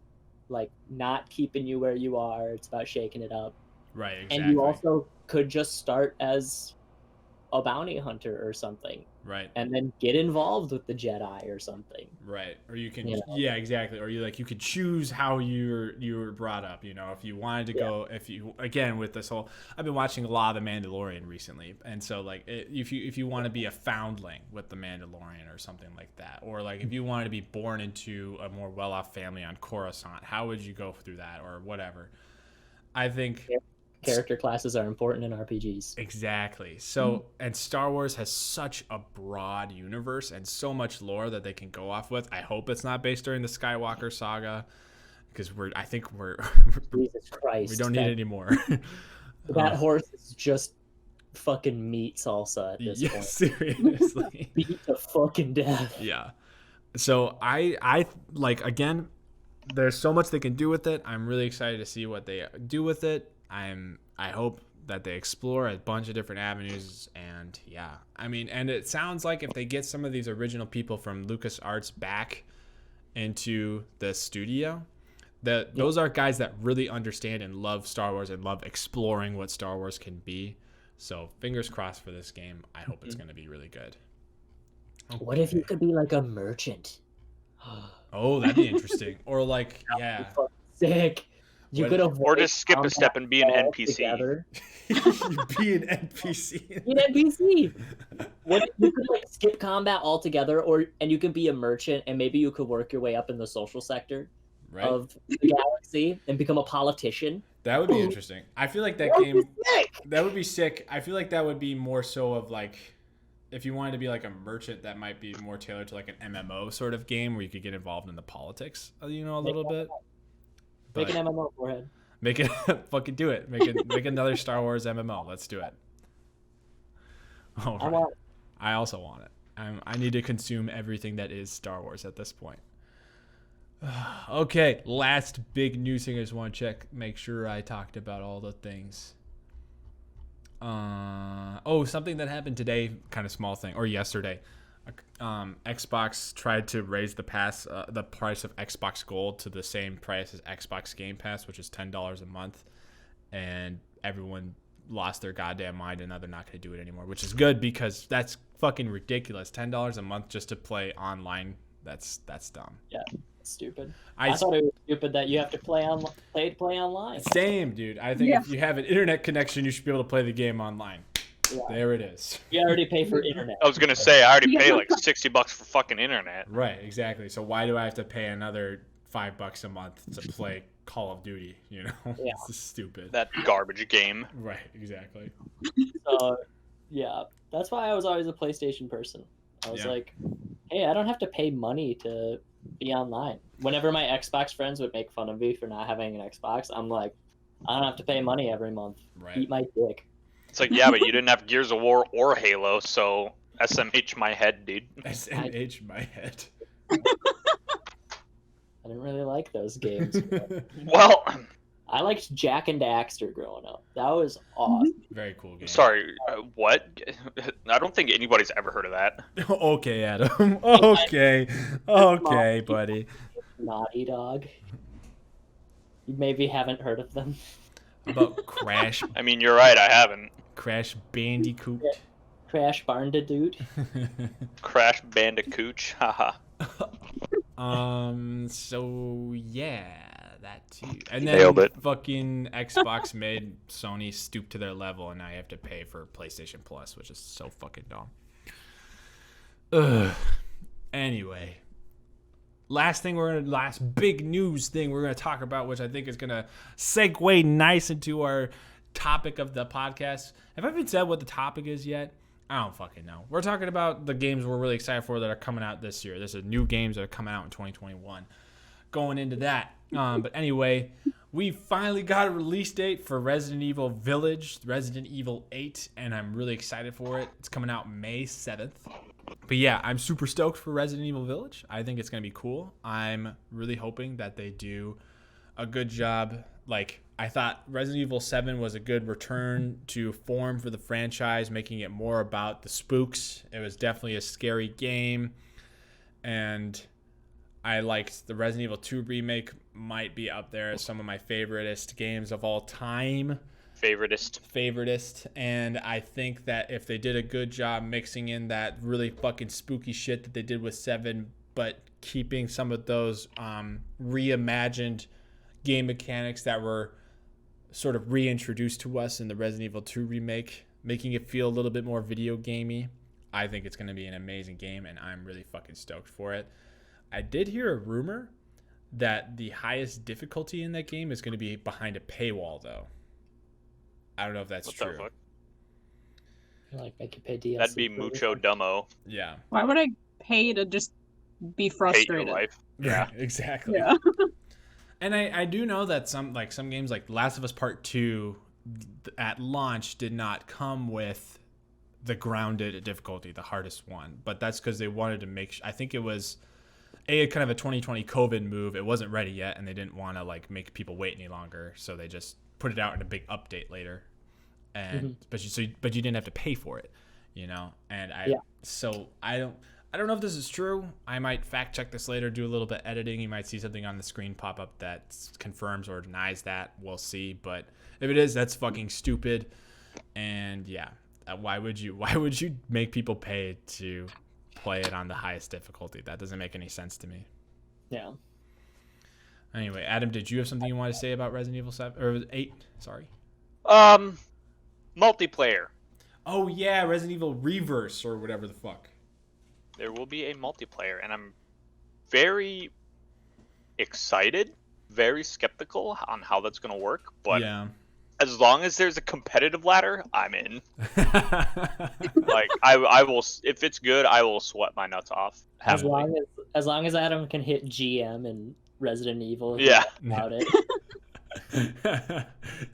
like not keeping you where you are. It's about shaking it up. Right, exactly. And you also could just start as a bounty hunter or something. Right. And then get involved with the Jedi or something. Right. Or you can, yeah, exactly. Or you could choose how you were brought up. If you wanted to go, again with this whole, I've been watching a lot of The Mandalorian recently, and so like if you want to be a foundling with the Mandalorian or something like that, or like if you wanted to be born into a more well-off family on Coruscant, how would you go through that or whatever? I think. Yeah. Character classes are important in RPGs. Exactly. So, and Star Wars has such a broad universe and so much lore that they can go off with. I hope it's not based during the Skywalker saga, because I think we're Jesus Christ. We don't need any more. That horse is just fucking meat salsa at this point. Seriously. Beat to fucking death. Yeah. So I like, again, there's so much they can do with it. I'm really excited to see what they do with it. I hope that they explore a bunch of different avenues, and and it sounds like if they get some of these original people from LucasArts back into the studio, that those are guys that really understand and love Star Wars and love exploring what Star Wars can be. So fingers crossed for this game. I hope it's going to be really good. Okay. What if you could be like a merchant? Oh, that'd be interesting. Or like, yeah. Sick. You What- could avoid Or just skip a step and be an combat NPC. altogether. You be an NPC. Be an NPC. What if you could like skip combat altogether, and you could be a merchant, and maybe you could work your way up in the social sector Right. of the galaxy and become a politician. That would be interesting. I feel like that That would game. be sick! That would be sick. I feel like that would be more so of like, if you wanted to be like a merchant, that might be more tailored to like an MMO sort of game where you could get involved in the politics, a little bit. Make But an MMO forehead. make it fucking do it. Make another Star Wars MMO. Let's do it. Oh, I want. I also want it. I need to consume everything that is Star Wars at this point. Okay, last big news thing I just want to check. Make sure I talked about all the things. Something that happened today, kind of small thing, or yesterday. Xbox tried to raise the price of Xbox Gold to the same price as Xbox Game Pass, which is $10 a month, and everyone lost their goddamn mind, and now they're not going to do it anymore, which is good because that's fucking ridiculous. $10 a month just to play online. That's dumb. Yeah, it's stupid. I thought it was stupid that you have to play online. Same, dude. I think if you have an internet connection, you should be able to play the game online. Yeah. There it is. You already pay for internet. I was gonna say I already pay like $60 for fucking internet. Right, exactly. So why do I have to pay another $5 a month to play Call of Duty? You know, Yeah. This is stupid. That garbage game. Right, exactly. So, yeah, that's why I was always a PlayStation person. I was Yeah. like, hey, I don't have to pay money to be online. Whenever my Xbox friends would make fun of me for not having an Xbox, I'm like, I don't have to pay money every month. Right. Eat my dick. It's like, yeah, but you didn't have Gears of War or Halo, so SMH my head, dude. SMH my head. I didn't really like those games. but Well, I liked Jack and Daxter growing up. That was awesome. Very cool game. sorry, what? I don't think anybody's ever heard of that. Okay, Adam. Okay, buddy. Naughty Dog. You maybe haven't heard of them. About Crash I mean, you're right, I haven't. Bandicoot. Crash Bandicoot. Crash Bandicoot, haha. So yeah, that too. And Nailed then it. fucking Xbox made Sony stoop to their level, and now you have to pay for PlayStation Plus, which is so fucking dumb. Ugh. Anyway, last big news thing we're gonna talk about, which I think is gonna segue nice into our topic of the podcast. Have I even said what the topic is yet? I don't fucking know. We're talking about the games we're really excited for that are coming out this year. There's new games that are coming out in 2021. Going into that. But anyway, we finally got a release date for Resident Evil Village, Resident Evil 8, and I'm really excited for it. It's coming out May 7th. But yeah, I'm super stoked for Resident Evil Village. I think it's going to be cool. I'm really hoping that they do a good job. Like, I thought Resident Evil 7 was a good return to form for the franchise, making it more about the spooks. It was definitely a scary game. And I liked the Resident Evil 2 remake, might be up there as some of my favoriteest games of all time. Favoritist. And I think that if they did a good job mixing in that really fucking spooky shit that they did with 7, but keeping some of those reimagined game mechanics that were sort of reintroduced to us in the Resident Evil 2 remake, making it feel a little bit more video gamey, I think it's going to be an amazing game, and I'm really fucking stoked for it. I did hear a rumor that the highest difficulty in that game is going to be behind a paywall, though. I don't know if that's true. Like, make you pay DLC. That'd be mucho dumbo. Yeah. Why would I pay to just be frustrated? Hate your life. Yeah, exactly. Yeah. And I do know that some games like Last of Us Part 2 at launch did not come with the grounded difficulty, the hardest one. But that's because they wanted to make I think it was kind of a 2020 COVID move. It wasn't ready yet, and they didn't want to like make people wait any longer, so they just put it out in a big update later. And but you didn't have to pay for it, you know. And so I don't know if this is true. I might fact check this later, do a little bit editing. You might see something on the screen pop up that confirms or denies that. We'll see. But if it is, that's fucking stupid. And yeah, why would you make people pay to play it on the highest difficulty? That doesn't make any sense to me. Yeah. Anyway, Adam, did you have something you want to say about Resident Evil 7 or 8? Sorry. Multiplayer. Oh yeah, Resident Evil Reverse or whatever the fuck. There will be a multiplayer, and I'm very excited, very skeptical on how that's going to work. But yeah, as long as there's a competitive ladder, I'm in. Like I will, if it's good, I will sweat my nuts off. As long as Adam can hit GM in Resident Evil, yeah, about it.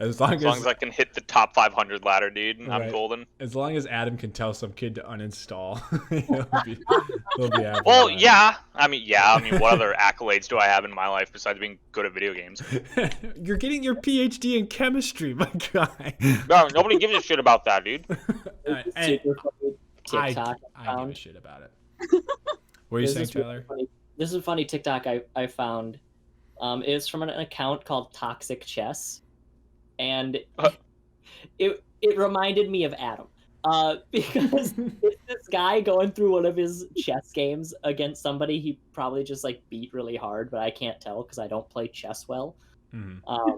as long as I can hit the top 500 ladder, dude, right. I'm golden. As long as Adam can tell some kid to uninstall, he'll be happy. Well, yeah. I mean, what other accolades do I have in my life besides being good at video games? You're getting your PhD in chemistry, my guy. No, nobody gives a shit about that, dude. I give a shit about it. What are you saying, Tyler? This is a funny TikTok I found. It's from an account called Toxic Chess, and it reminded me of Adam, because it's this guy going through one of his chess games against somebody he probably just like beat really hard, but I can't tell because I don't play chess well. Mm-hmm.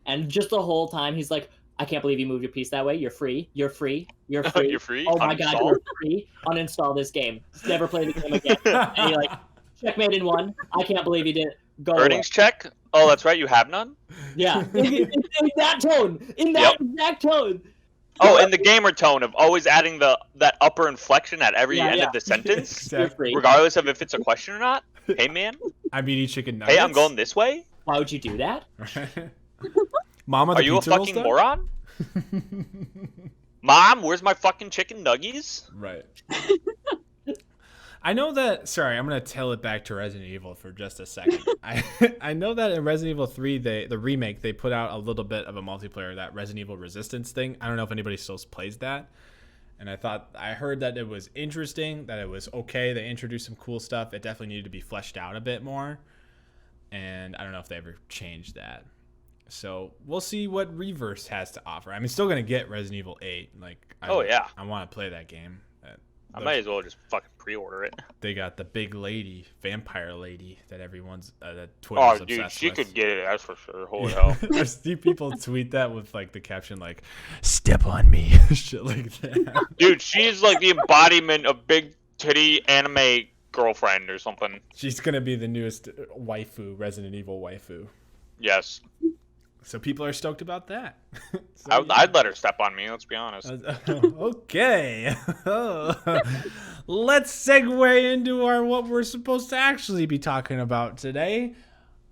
And just the whole time he's like, I can't believe you moved your piece that way. You're free. You're free. You're free. You're free. Oh my god, you're free. Uninstall this game. Never play the game again. And he like checkmate in one. I can't believe you did it. Go Earnings check? Oh, that's right. You have none? Yeah. in that tone. In that exact tone. Oh, and the gamer tone of always adding that upper inflection at every end of the sentence, Exactly. regardless of if it's a question or not. Hey, man. I'm eating chicken nuggets. Hey, I'm going this way. Why would you do that? Mama, are you a fucking moron? Mom, where's my fucking chicken nuggies? Right. I know that. Sorry, I'm gonna tell it back to Resident Evil for just a second. I know that in Resident Evil 3, the remake, they put out a little bit of a multiplayer, that Resident Evil Resistance thing. I don't know if anybody still plays that. And I heard that it was interesting, that it was okay. They introduced some cool stuff. It definitely needed to be fleshed out a bit more. And I don't know if they ever changed that. So we'll see what Reverse has to offer. I mean, still gonna get Resident Evil 8. Like, I want to play that game. I might as well just fucking pre-order it. They got the big lady, vampire lady, that everyone's that Twitter's obsessed with. She could get it, that's for sure. Holy hell! I see people tweet that with like the caption like, "Step on me," shit like that. Dude, she's like the embodiment of big titty anime girlfriend or something. She's gonna be the newest waifu, Resident Evil waifu. Yes. So people are stoked about that. I'd let her step on me, let's be honest. Okay. Let's segue into what we're supposed to actually be talking about today.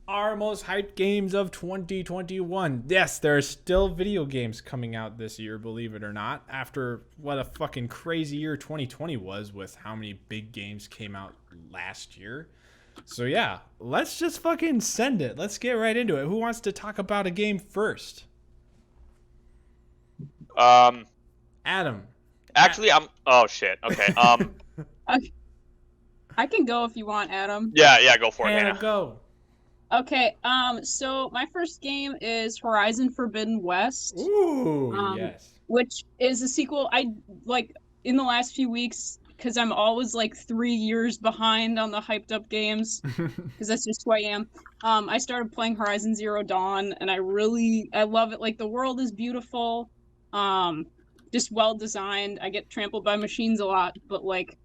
Our most hyped games of 2021. Yes, there are still video games coming out this year, believe it or not, after what a fucking crazy year 2020 was with how many big games came out last year. So yeah, let's just fucking send it. Let's get right into it. Who wants to talk about a game first? Adam. Actually, oh shit. Okay. I can go if you want, Adam. Yeah, go for it, Hannah. Go. Okay. So my first game is Horizon Forbidden West. Ooh, yes. Which is a sequel. I like in the last few weeks, because I'm always like 3 years behind on the hyped up games, because that's just who I am. I started playing Horizon Zero Dawn, and I love it. Like, the world is beautiful, just well designed. I get trampled by machines a lot, but like,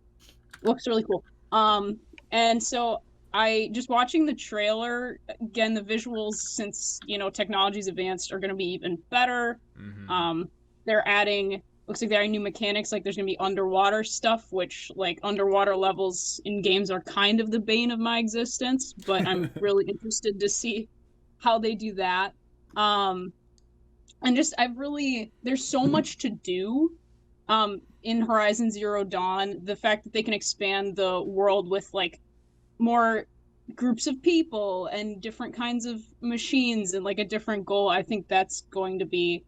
looks really cool. And so I just watching the trailer again. The visuals, since technology's advanced, are going to be even better. Mm-hmm. They're adding. Looks like there are new mechanics, like there's going to be underwater stuff, which, like, underwater levels in games are kind of the bane of my existence, but I'm really interested to see how they do that. And just, there's so much to do in Horizon Zero Dawn. The fact that they can expand the world with, like, more groups of people and different kinds of machines and, like, a different goal, I think that's going to be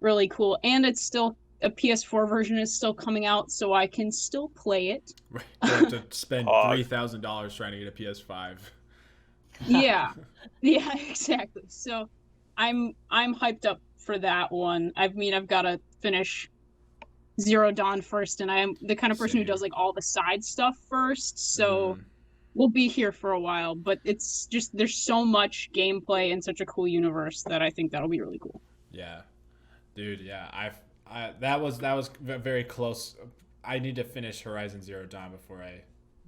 really cool. And it's still... a PS4 version is still coming out, so I can still play it. Right. You have to spend $3,000 trying to get a PS5. Yeah, exactly. So I'm hyped up for that one. I've got to finish Zero Dawn first, and I am the kind of person who does like all the side stuff first. So will be here for a while, but it's just there's so much gameplay and such a cool universe that I think that'll be really cool. Yeah, dude. Yeah, that was very close. I need to finish Horizon Zero Dawn before I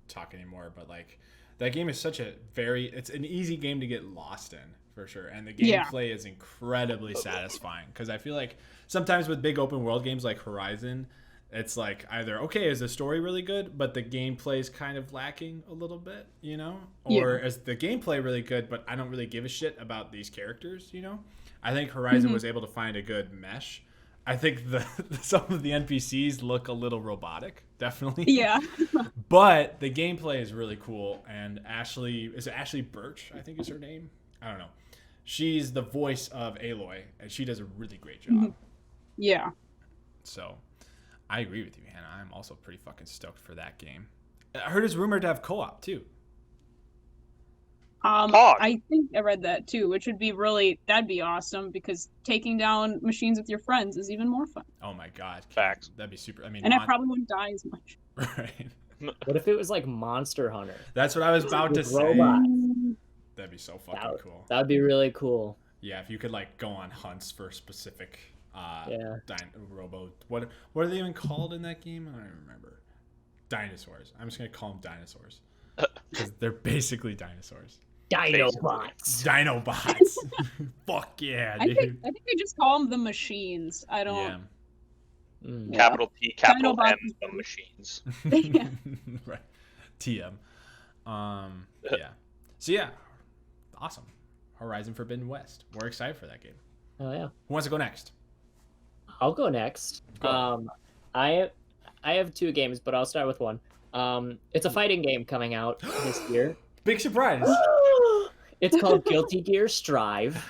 talk anymore. But like, that game is such it's an easy game to get lost in for sure, and the gameplay is incredibly satisfying because I feel like sometimes with big open world games like Horizon, it's like either okay, is the story really good, but the gameplay is kind of lacking a little bit, you know, or is the gameplay really good, but I don't really give a shit about these characters, you know. I think Horizon was able to find a good mesh. I think some of the NPCs look a little robotic, definitely. Yeah. But the gameplay is really cool, and Ashley Birch, I think is her name. I don't know. She's the voice of Aloy, and she does a really great job. Yeah. So, I agree with you, Hannah. I'm also pretty fucking stoked for that game. I heard it's rumored to have co-op too. I think I read that too, which would be that'd be awesome because taking down machines with your friends is even more fun. Oh my god. Facts. That'd be super. I mean, and I probably wouldn't die as much. Right. What if it was like Monster Hunter? That's what I was about to say. Robots. That'd be so fucking cool. That'd be really cool. Yeah, if you could like go on hunts for specific robo. What are they even called in that game? I don't even remember. Dinosaurs. I'm just gonna call them dinosaurs because they're basically dinosaurs. Dinobots. Dinobots. Fuck yeah, dude. I think they just call them the machines. I don't. Yeah. Capital T, capital Dinobots. M, the machines. Right. TM. Yeah. So yeah, awesome. Horizon Forbidden West. We're excited for that game. Oh yeah. Who wants to go next? I'll go next. I have two games, but I'll start with one. It's a fighting game coming out this year. Big surprise. It's called Guilty Gear Strive.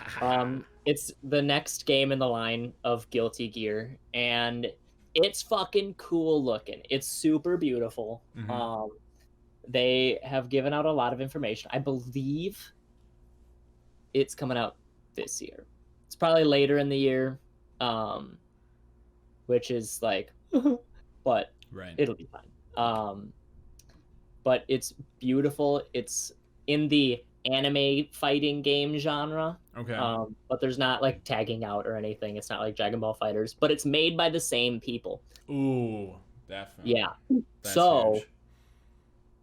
It's the next game in the line of Guilty Gear, and it's fucking cool looking. It's super beautiful. They have given out a lot of information. I believe it's coming out this year. It's probably later in the year, which is like, but it'll be fine. But it's beautiful. It's in the anime fighting game genre. Okay. But there's not like tagging out or anything. It's not like Dragon Ball Fighters, but it's made by the same people. Ooh, definitely. Yeah. That's so, huge.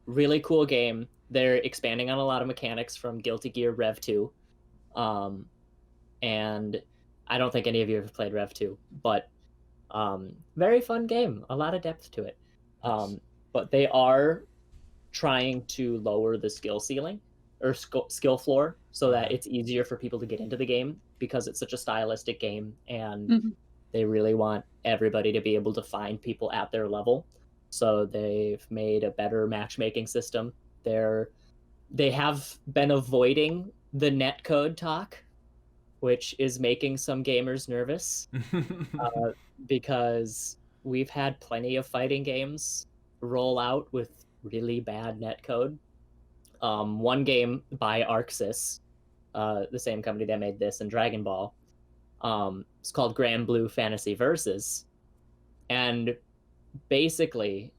really cool game. They're expanding on a lot of mechanics from Guilty Gear Rev 2. And I don't think any of you have played Rev 2, but very fun game. A lot of depth to it. But they are trying to lower the skill ceiling or skill floor so that it's easier for people to get into the game because it's such a stylistic game and they really want everybody to be able to find people at their level. So they've made a better matchmaking system. They have been avoiding the netcode talk, which is making some gamers nervous because we've had plenty of fighting games roll out with really bad netcode. One game by Arxis, the same company that made this and Dragon Ball, it's called Grand Blue Fantasy Versus, and basically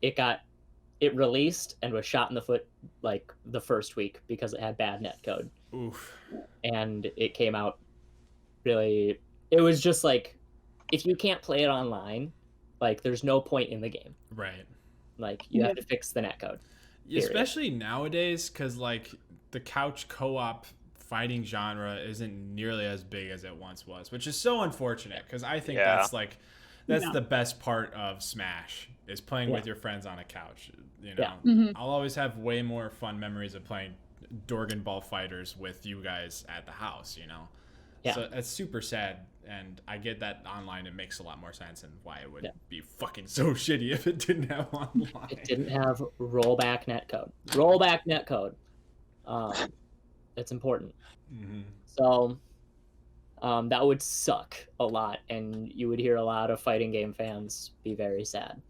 it released and was shot in the foot like the first week because it had bad netcode. Oof. And it came out really, it was just like, if you can't play it online, like there's no point in the game. Right. Like you have to fix the netcode. Especially nowadays, because like the couch co-op fighting genre isn't nearly as big as it once was, which is so unfortunate because I think that's the best part of Smash is playing with your friends on a couch. You know, I'll always have way more fun memories of playing Dorgan Ball Fighters with you guys at the house. You know, so it's super sad, and I get that online it makes a lot more sense and why it would be fucking so shitty if it didn't have online. It didn't have rollback netcode. Rollback netcode. It's important. So that would suck a lot, and you would hear a lot of fighting game fans be very sad.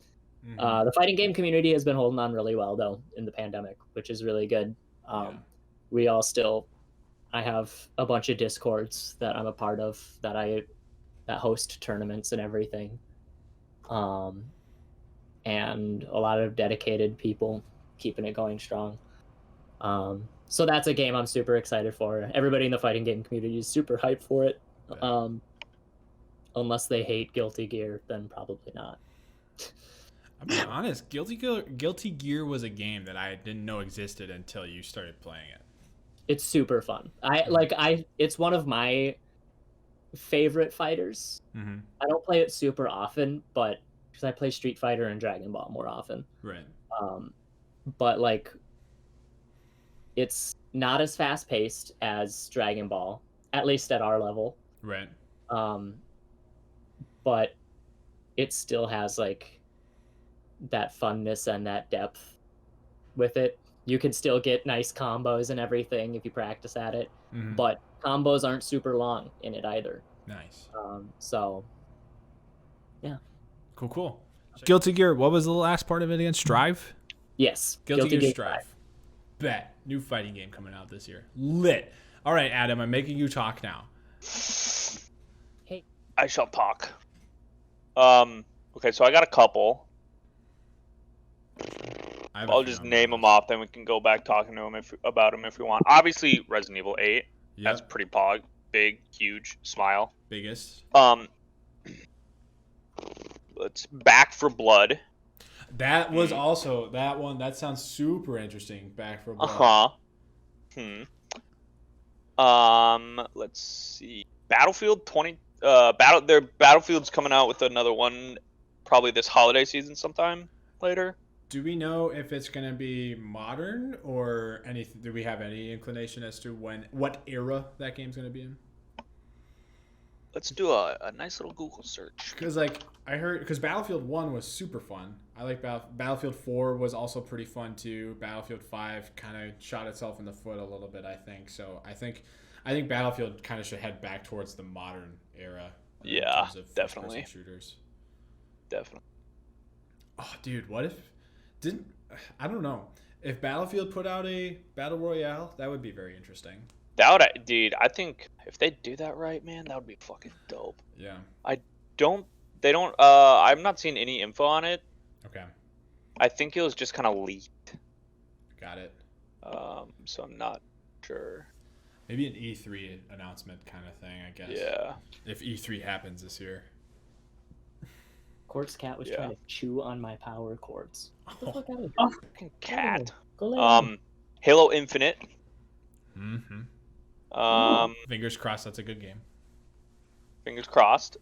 The fighting game community has been holding on really well, though, in the pandemic, which is really good. We all still... I have a bunch of Discords that I'm a part of that host tournaments and everything. And a lot of dedicated people keeping it going strong. So that's a game I'm super excited for. Everybody in the fighting game community is super hyped for it. Unless they hate Guilty Gear, then probably not. I'll be honest, Guilty Gear was a game that I didn't know existed until you started playing it. It's super fun. It's one of my favorite fighters. Mm-hmm. I don't play it super often, but because I play Street Fighter and Dragon Ball more often. Right. But like, it's not as fast paced as Dragon Ball, at least at our level. Right. But it still has like that funness and that depth with it. You can still get nice combos and everything if you practice at it, but combos aren't super long in it either. Nice. So, yeah. Cool. Guilty Gear, what was the last part of it again? Strive? Yes. Guilty Gear Strive. Bet. New fighting game coming out this year. Lit. All right, Adam, I'm making you talk now. Hey. I shall talk. Okay, so I got a couple. I'll just name them off, then we can go back talking to them about them if we want. Obviously, Resident Evil 8. Yep. That's pretty pog. Big, huge, smile. Biggest. It's Back for Blood. That was also that one. That sounds super interesting. Back for Blood. Let's see. Battlefield 20. Their Battlefield's coming out with another one, probably this holiday season sometime later. Do we know if it's going to be modern or anything? Do we have any inclination as to what era that game's going to be in? Let's do a nice little Google search. Because I heard, because Battlefield 1 was super fun. I like Battlefield 4 was also pretty fun too. Battlefield 5 kind of shot itself in the foot a little bit, I think. So I think Battlefield kind of should head back towards the modern era. Yeah, definitely. Shooters. Definitely. Oh, dude, what if I don't know. If Battlefield put out a Battle Royale, that would be very interesting. Dude, I think if they do that right, man, that would be fucking dope. Yeah. I'm not seeing any info on it. Okay. I think it was just kind of leaked. Got it. So I'm not sure. Maybe an E3 announcement kind of thing, I guess. Yeah. If E3 happens this year. Quartz Cat was trying to chew on my power cords. What the fuck out of fucking cat. Go Halo Infinite. Fingers crossed that's a good game. Fingers crossed.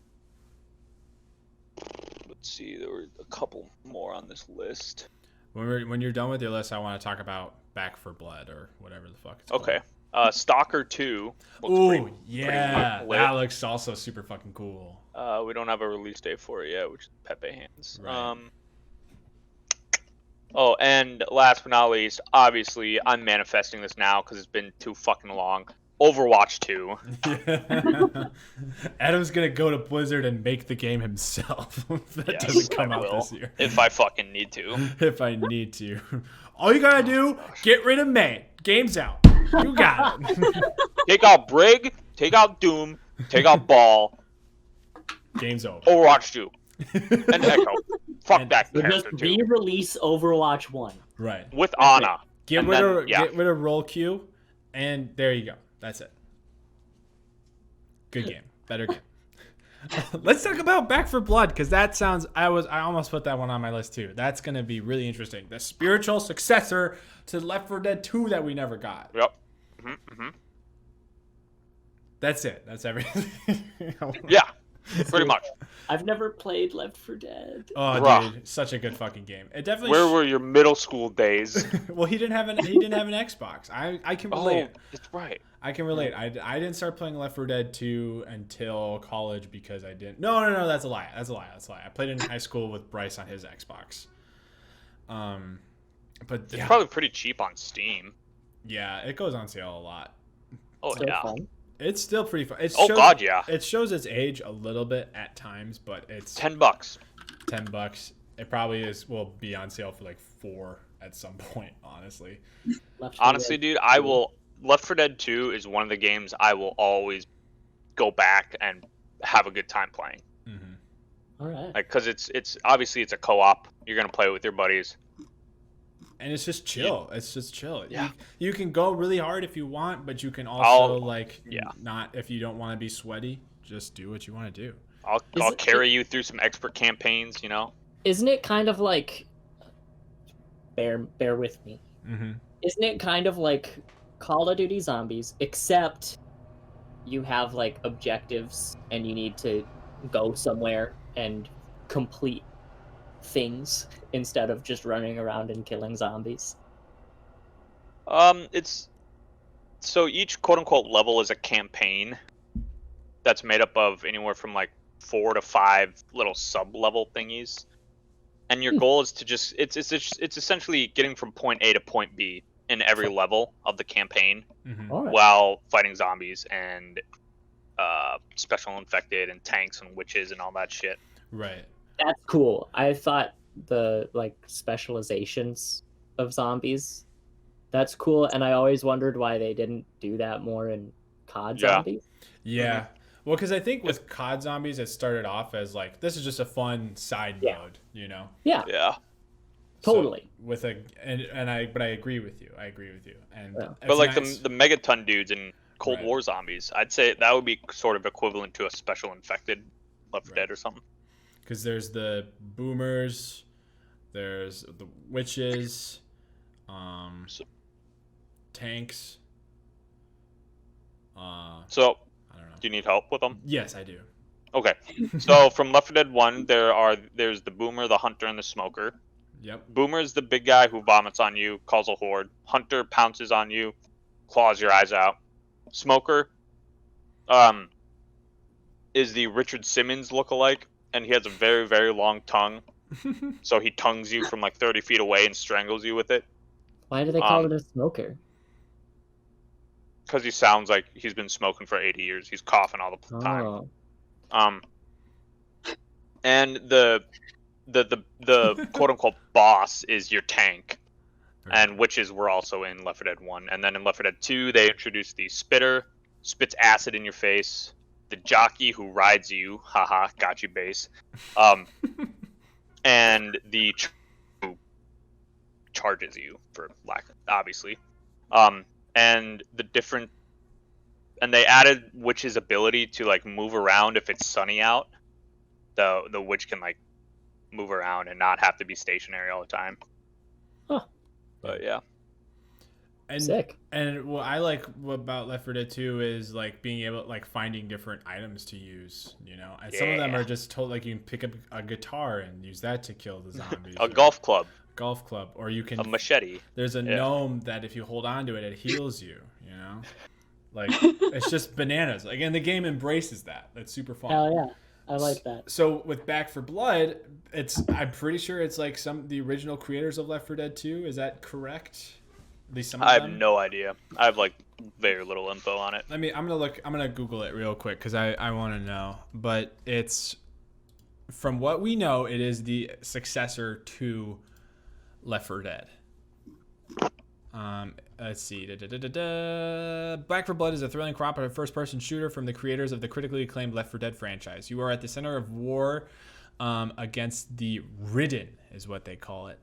Let's see, there were a couple more on this list. When you're done with your list, I want to talk about Back for Blood or whatever the fuck it's called. Stalker 2. Oh, yeah. That looks also super fucking cool. We don't have a release date for it yet, which is Pepe Hands. Right. And last but not least, obviously, I'm manifesting this now because it's been too fucking long. Overwatch 2. Adam's gonna go to Blizzard and make the game himself. That doesn't come out this year. If I fucking need to. If I need to. All you gotta do, get rid of May. Game's out. You got it. Take out Brig, take out Doom, take out Ball. Game's over. Overwatch 2. And Echo. Fuck that Just character too. re-release Overwatch 1. Right. With Ana. Get rid of roll queue, and there you go. That's it. Good game. Better game. Let's talk about Back for Blood, because that sounds. I almost put that one on my list too. That's gonna be really interesting. The spiritual successor to Left 4 Dead 2 that we never got. Yep. That's it. That's everything. Yeah. Pretty much. I've never played Left 4 Dead. Oh, dude, such a good fucking game. It definitely. Where were your middle school days? Well, he didn't have an Xbox. I can relate. Oh, that's right. I can relate. I didn't start playing Left 4 Dead 2 until college because I didn't. No, that's a lie. That's a lie. I played it in high school with Bryce on his Xbox. But it's probably pretty cheap on Steam. Yeah, it goes on sale a lot. Oh yeah. Fun. It's still pretty fun. God, yeah. It shows its age a little bit at times, but it's $10. $10. It probably will be on sale for like $4 at some point, honestly. Honestly, dude, Left 4 Dead 2 is one of the games I will always go back and have a good time playing. All right. Like, cause it's obviously it's a co-op. You're gonna play it with your buddies. And it's just chill. It's just chill. Yeah. You can go really hard if you want, but you can also yeah. not if you don't want to be sweaty. Just do what you want to do. I'll carry you through some expert campaigns. You know. Isn't it kind of like? Bear with me. Mm-hmm. Isn't it kind of like Call of Duty Zombies, except you have like objectives and you need to go somewhere and complete things instead of just running around and killing zombies? It's so each quote unquote level is a campaign that's made up of anywhere from like 4 to 5 little sub level thingies, and your goal is to just it's essentially getting from point A to point B in every level of the campaign, while fighting zombies and special infected and tanks and witches and all that shit. Right. That's cool. I thought the like specializations of zombies, that's cool, and I always wondered why they didn't do that more in COD Zombies. Yeah. Well, because I think with COD Zombies, it started off as like, this is just a fun side mode, you know? Yeah. Totally. So with but I agree with you. And but like nice. the megaton dudes in Cold War Zombies, I'd say that would be sort of equivalent to a special infected Left 4 Dead or something. Because there's the boomers, there's the witches, tanks. So, I don't know. Do you need help with them? Yes, I do. Okay. So from Left 4 Dead 1, there's the boomer, the hunter, and the smoker. Yep. Boomer's the big guy who vomits on you, calls a horde. Hunter pounces on you, claws your eyes out. Smoker, is the Richard Simmons lookalike, and he has a very, very long tongue. So he tongues you from like 30 feet away and strangles you with it. Why do they call it a smoker? Because he sounds like he's been smoking for 80 years. He's coughing all the time. And the quote unquote boss is your tank. And witches were also in Left 4 Dead 1. And then in Left 4 Dead 2, they introduced the spitter, spits acid in your face, the jockey who rides you, haha, got you base, and the who charges you, for lack, obviously. And they added witch's ability to like move around if it's sunny out. The witch can like move around and not have to be stationary all the time. Huh. But yeah. And, Sick. And what I like about Left 4 Dead 2 is like being able like finding different items to use, you know. And some of them are just told like you can pick up a guitar and use that to kill the zombies. A golf club, or you can a machete. There's a gnome that if you hold on to it, it heals you, you know. Like it's just bananas. Like, and the game embraces that. That's super fun. Hell yeah. I like that. So with Back 4 Blood, I'm pretty sure it's like the original creators of Left 4 Dead 2. Is that correct? At least some of them? I have no idea. I have like very little info on it. I'm gonna Google it real quick because I want to know. But it's, from what we know, it is the successor to Left 4 Dead. Let's see. Back 4 Blood is a thrilling cooperative first-person shooter from the creators of the critically acclaimed Left 4 Dead franchise. You are at the center of war against the Ridden, is what they call it.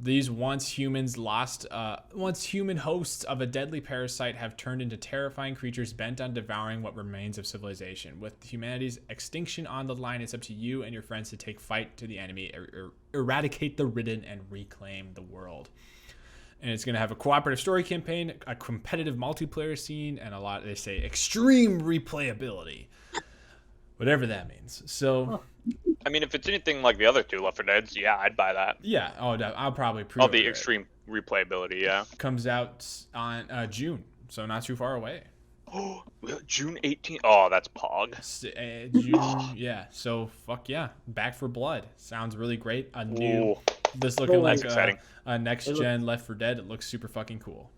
These once human hosts of a deadly parasite have turned into terrifying creatures bent on devouring what remains of civilization. With humanity's extinction on the line, it's up to you and your friends to take fight to the enemy, eradicate the Ridden, and reclaim the world. And it's going to have a cooperative story campaign, a competitive multiplayer scene, and they say, extreme replayability. Whatever that means. So, I mean, if it's anything like the other two Left 4 Deads, yeah, I'd buy that. Yeah, I'll probably pre-order the extreme replayability, yeah. Comes out on June, so not too far away. Oh, June 18th. Oh, that's Pog. June, yeah. So fuck yeah, Back 4 Blood sounds really great. This looking like a next gen Left 4 Dead. It looks super fucking cool.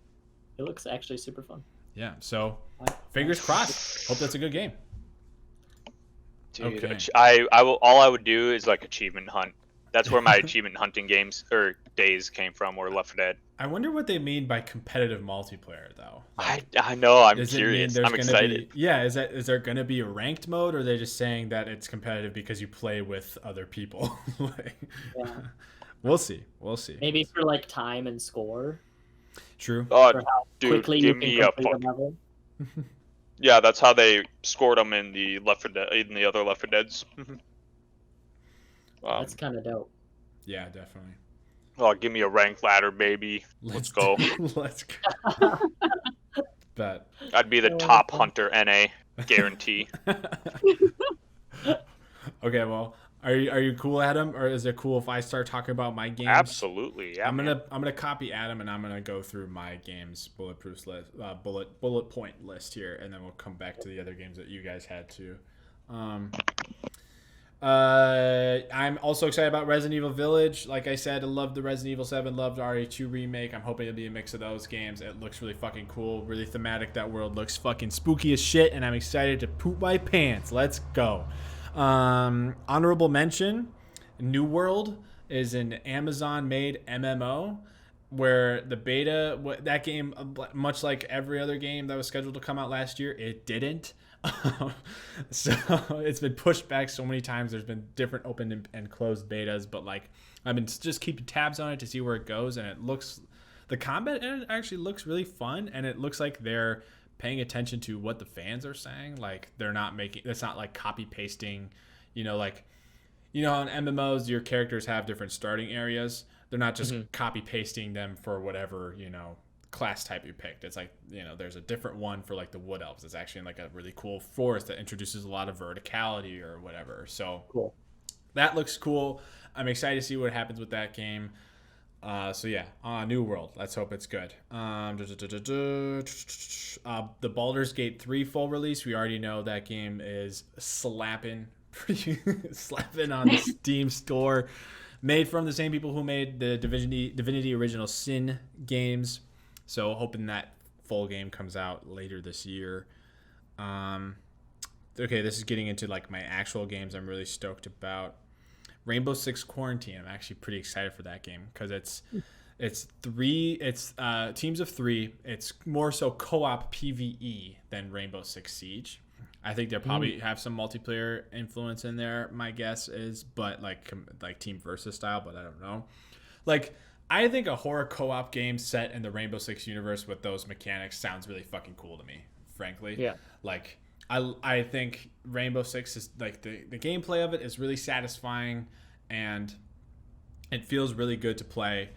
It looks actually super fun. Yeah. So fingers crossed. Hope that's a good game. Dude, okay. I would do is like achievement hunt. That's where my achievement hunting days came from, or Left 4 Dead. I wonder what they mean by competitive multiplayer, though. Like, I know. I'm curious. I'm excited. Is there going to be a ranked mode, or are they just saying that it's competitive because you play with other people? We'll see. We'll see. Maybe for like time and score. True. Oh, For how dude, quickly give you me can a complete a fucking. level. Yeah, that's how they scored them in the in the other Left 4 Dead's. That's kind of dope. Yeah, definitely. Oh, give me a rank ladder, baby. Let's go. Let's go. Bet. I'd be the top hunter, NA, guarantee. Okay, well, are you cool, Adam, or is it cool if I start talking about my games? Absolutely, yeah. I'm gonna copy Adam, and I'm gonna go through my games bullet point list here, and then we'll come back to the other games that you guys had too. I'm also excited about Resident Evil Village. Like I said, I loved the Resident Evil 7, loved RE2 remake. I'm hoping it'll be a mix of those games. It looks really fucking cool, really thematic. That world looks fucking spooky as shit, and I'm excited to poop my pants. Let's go. Honorable mention, New World is an Amazon-made MMO where the beta, that game, much like every other game that was scheduled to come out last year, it didn't. So it's been pushed back so many times. There's been different open and closed betas, but like I've been just keeping tabs on it to see where it goes, and the combat actually looks really fun, and it looks like they're paying attention to what the fans are saying. Like they're not making, it's not like copy pasting, like on MMOs your characters have different starting areas. They're not just copy pasting them for whatever class type you picked. It's like there's a different one for like the wood elves. It's actually in like a really cool forest that introduces a lot of verticality or whatever. So cool. That looks cool. I'm excited to see what happens with that game. So yeah, New World. Let's hope it's good. The Baldur's Gate 3 full release. We already know that game is slapping on the Steam store. Made from the same people who made the Divinity Original Sin games. So hoping that full game comes out later this year. Okay, this is getting into like my actual games I'm really stoked about. Rainbow Six Quarantine. I'm actually pretty excited for that game because it's teams of 3. It's more so co-op PvE than Rainbow Six Siege. I think they'll probably have some multiplayer influence in there, my guess is, but like team versus style, but I don't know. Like I think a horror co-op game set in the Rainbow Six universe with those mechanics sounds really fucking cool to me, frankly. Yeah. Like I think Rainbow Six is like the gameplay of it is really satisfying and it feels really good to play.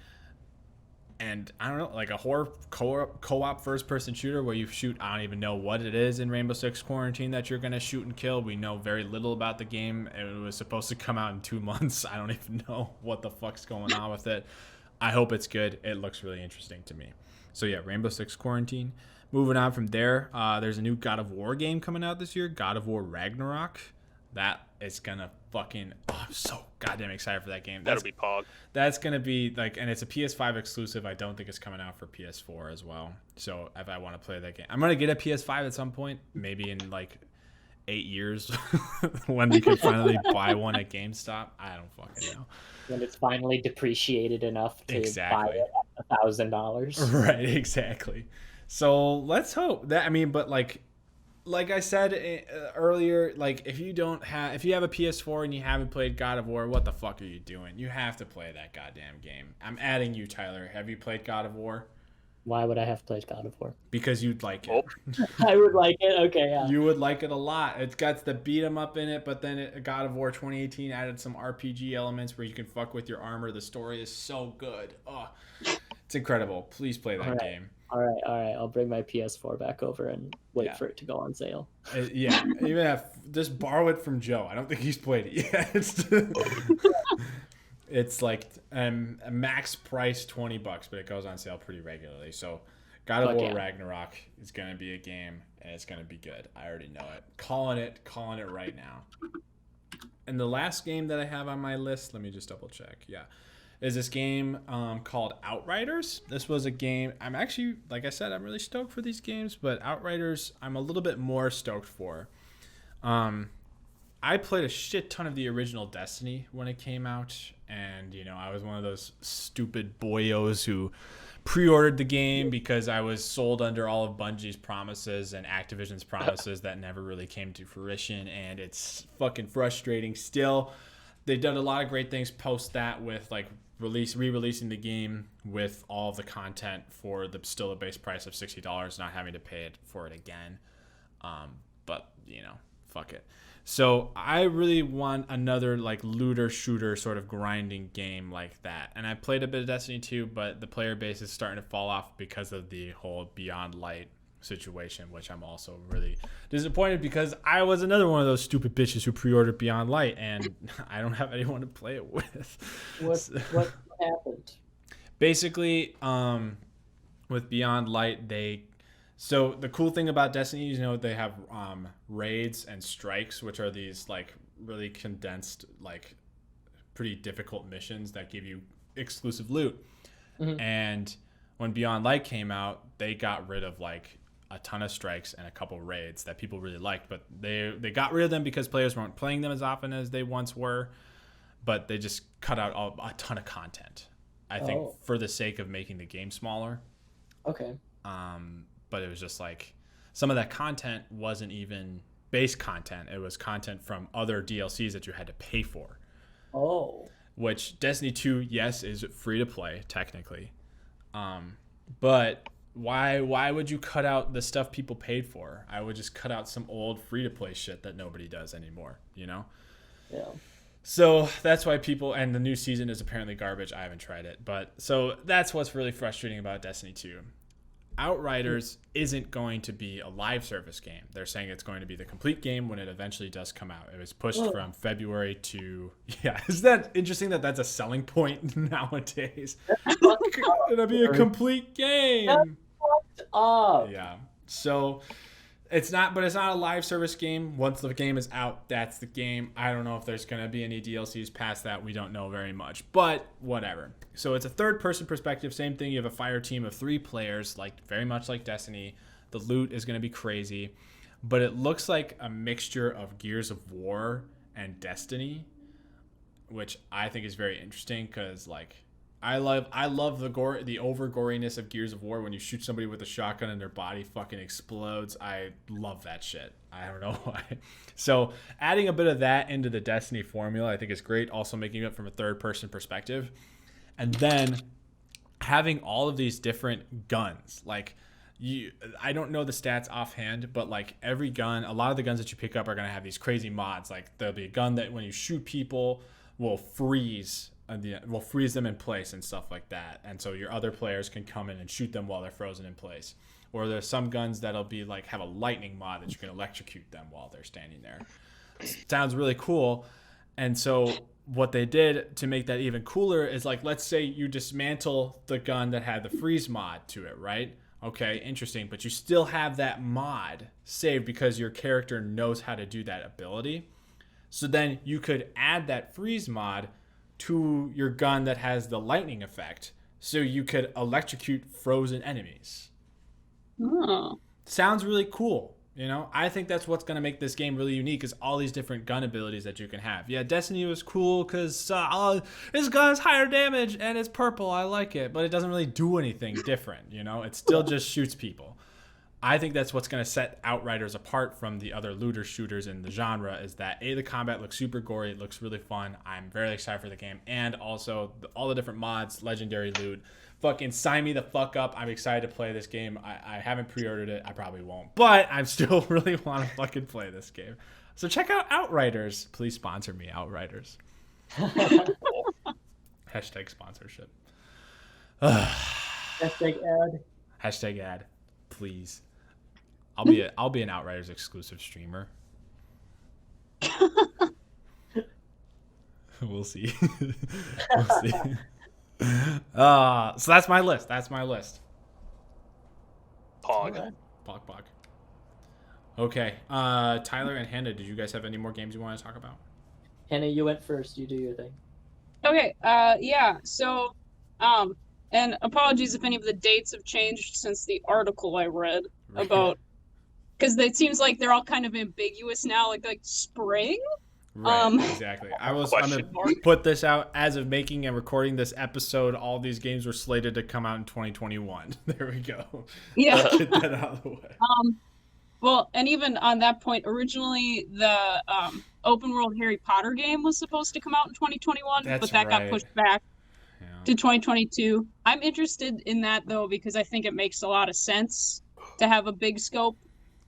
And I don't know, like a horror co-op first-person shooter where you shoot, I don't even know what it is in Rainbow Six Quarantine that you're going to shoot and kill. We know very little about the game. It was supposed to come out in 2 months. I don't even know what the fuck's going on with it. I hope it's good. It looks really interesting to me. So yeah, Rainbow Six Quarantine. Moving on from there, there's a new God of War game coming out this year, God of War Ragnarok. That is gonna fucking, I'm so goddamn excited for that game. That'll be pog. That's gonna be like, and it's a PS5 exclusive. I don't think it's coming out for PS4 as well. So if I want to play that game, I'm gonna get a PS5 at some point, maybe in like 8 years when we can finally buy one at GameStop. I don't fucking know. When it's finally depreciated enough to buy it at $1,000. Right, exactly. So let's hope that, I mean, but like I said earlier, like if you have a PS4 and you haven't played God of War, what the fuck are you doing? You have to play that goddamn game. I'm adding you, Tyler. Have you played God of War? Why would I have played God of War? Because you'd like it. I would like it. Okay, yeah. You would like it a lot. It's got the beat 'em up in it, but then God of War 2018 added some RPG elements where you can fuck with your armor. The story is so good. Oh, it's incredible. Please play that game. All right. I'll bring my PS4 back over and wait for it to go on sale. Yeah, even just borrow it from Joe. I don't think he's played it yet. It's like a max price $20, but it goes on sale pretty regularly. So God of War Ragnarok is going to be a game, and it's going to be good. I already know it. Calling it right now. And the last game that I have on my list, let me just double check. Yeah. Is this game called Outriders. This was a game, I'm actually, like I said, I'm really stoked for these games, but Outriders, I'm a little bit more stoked for. I played a shit ton of the original Destiny when it came out, and, I was one of those stupid boyos who pre-ordered the game because I was sold under all of Bungie's promises and Activision's promises that never really came to fruition, and it's fucking frustrating still they did a lot of great things post that with like re-releasing the game with all the content for the still a base price of $60, not having to pay it for it again. But you know, fuck it. So I really want another like looter shooter sort of grinding game like that. And I played a bit of Destiny 2, but the player base is starting to fall off because of the whole Beyond Light situation, which I'm also really disappointed because I was another one of those stupid bitches who pre-ordered Beyond Light and I don't have anyone to play it with. What happened? Basically, with Beyond Light, so the cool thing about Destiny, you know, they have raids and strikes, which are these like really condensed, like pretty difficult missions that give you exclusive loot. Mm-hmm. And when Beyond Light came out, they got rid of like a ton of strikes and a couple raids that people really liked, but they got rid of them because players weren't playing them as often as they once were. But they just cut out a ton of content, I think, for the sake of making the game smaller. Okay. But it was just like some of that content wasn't even base content. It was content from other DLCs that you had to pay for. Oh. Which Destiny 2, yes, is free to play technically. But why would you cut out the stuff people paid for? I would just cut out some old free to play shit that nobody does anymore, you know? Yeah. So that's why people, and the new season is apparently garbage. I haven't tried it, but so that's what's really frustrating about Destiny 2. Outriders isn't going to be a live service game. They're saying it's going to be the complete game when it eventually does come out. It was pushed from February to, yeah. Isn't that interesting that that's a selling point nowadays? It'll be a complete game. Yeah. So it's not a live service game. Once the game is out, that's the game. I don't know if there's going to be any DLCs past that. We don't know very much, but whatever. So it's a third-person perspective. Same thing. You have a fire team of 3 players, like very much like Destiny. The loot is going to be crazy, but it looks like a mixture of Gears of War and Destiny, which I think is very interesting because, like, I love the over goriness of Gears of War when you shoot somebody with a shotgun and their body fucking explodes. I love that shit. I don't know why. So adding a bit of that into the Destiny formula I think is great. Also making it from a third person perspective. And then having all of these different guns. Like I don't know the stats offhand, but like every gun, a lot of the guns that you pick up are going to have these crazy mods. Like there'll be a gun that when you shoot people will freeze them in place and stuff like that, and so your other players can come in and shoot them while they're frozen in place. Or there's some guns that'll be like have a lightning mod that you can electrocute them while they're standing there. Sounds really cool. And so what they did to make that even cooler is, like, let's say you dismantle the gun that had the freeze mod to it, right? Okay, interesting, but you still have that mod saved because your character knows how to do that ability. So then you could add that freeze mod to your gun that has the lightning effect, so you could electrocute frozen enemies. Oh. Sounds really cool. You know, I think that's what's going to make this game really unique, is all these different gun abilities that you can have. Yeah, Destiny was cool because this gun's higher damage and it's purple. I like it, but it doesn't really do anything different. You know, it still just shoots people. I think that's what's going to set Outriders apart from the other looter shooters in the genre, is that the combat looks super gory. It looks really fun. I'm very excited for the game. And also all the different mods, legendary loot. Fucking sign me the fuck up. I'm excited to play this game. I haven't pre-ordered it. I probably won't. But I still really want to fucking play this game. So check out Outriders. Please sponsor me, Outriders. Hashtag sponsorship. Hashtag ad. Hashtag ad. Please. I'll be an Outriders exclusive streamer. We'll see. We'll see. So that's my list. Pog. Pog. Okay. Tyler and Hannah, did you guys have any more games you want to talk about? Hannah, you went first. You do your thing. Okay. Yeah. So, and apologies if any of the dates have changed since the article I read about, because it seems like they're all kind of ambiguous now, like spring. Right, exactly. I'm gonna put this out as of making and recording this episode. All these games were slated to come out in 2021. There we go. Yeah. Get that out of the way. Well, and even on that point, originally the open world Harry Potter game was supposed to come out in 2021, That's but that got right. pushed back Yeah. to 2022. I'm interested in that though because I think it makes a lot of sense to have a big scope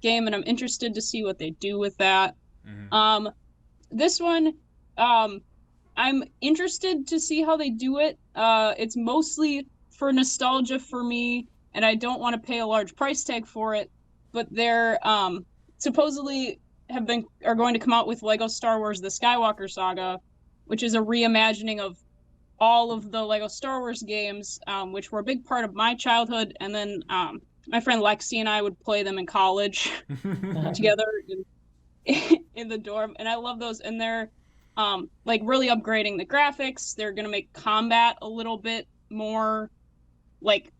game, and I'm interested to see what they do with that. Mhm. This one, I'm interested to see how they do it. It's mostly for nostalgia for me, and I don't want to pay a large price tag for it. But they're supposedly are going to come out with Lego Star Wars: The Skywalker Saga, which is a reimagining of all of the Lego Star Wars games, which were a big part of my childhood. And then my friend Lexi and I would play them in college together in the dorm, and I love those. And they're like really upgrading the graphics. They're gonna make combat a little bit more like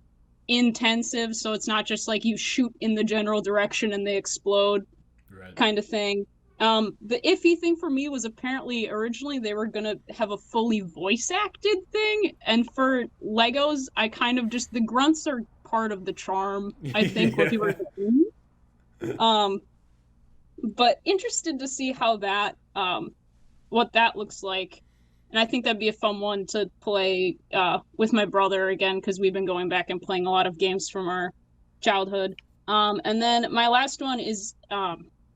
intensive, so it's not just like you shoot in the general direction and they explode Right. kind of thing. The iffy thing for me was apparently originally they were gonna have a fully voice acted thing, and for Legos, I kind of just the grunts are part of the charm. I think what people are doing. But interested to see how that what that looks like, and I think that'd be a fun one to play with my brother again because we've been going back and playing a lot of games from our childhood. And then my last one is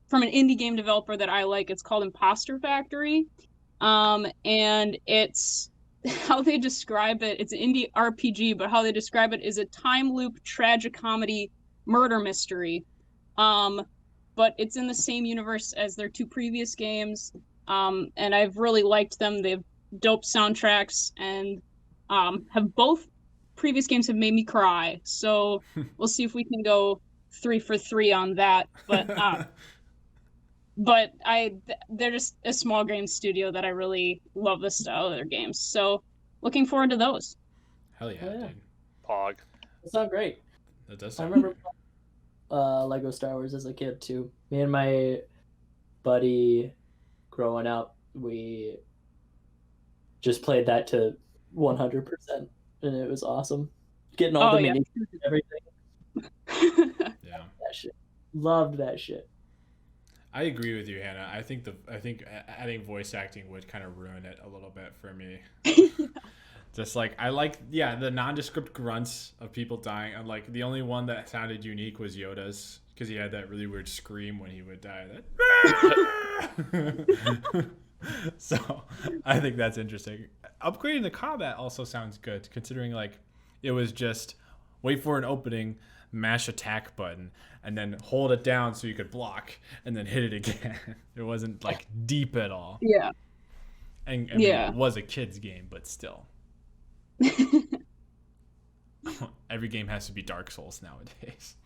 from an indie game developer that I like. It's called Imposter Factory, and it's how they describe it. It's an indie RPG, but how they describe it is a time loop tragicomedy murder mystery. But it's in the same universe as their two previous games, and I've really liked them. They have dope soundtracks, and have both previous games have made me cry. So we'll see if we can go 3 for 3 on that. But they're just a small game studio that I really love the style of their games. So looking forward to those. Hell yeah, Oh, yeah. dude. Pog. That sounds great. That does I sound remember Lego Star Wars as a kid too. Me and my buddy growing up, we just played that to 100%, and it was awesome. Getting all the minis and everything. Yeah. That shit. Loved that shit. I agree with you, Hannah. I think adding voice acting would kind of ruin it a little bit for me. Just like I like, the nondescript grunts of people dying. And like the only one that sounded unique was Yoda's because he had that really weird scream when he would die. So I think that's interesting. Upgrading the combat also sounds good, considering like it was just wait for an opening, mash attack button, and then hold it down so you could block, and then hit it again. It wasn't like deep at all. Yeah. And I mean, it was a kid's game, but still. Every game has to be Dark Souls nowadays.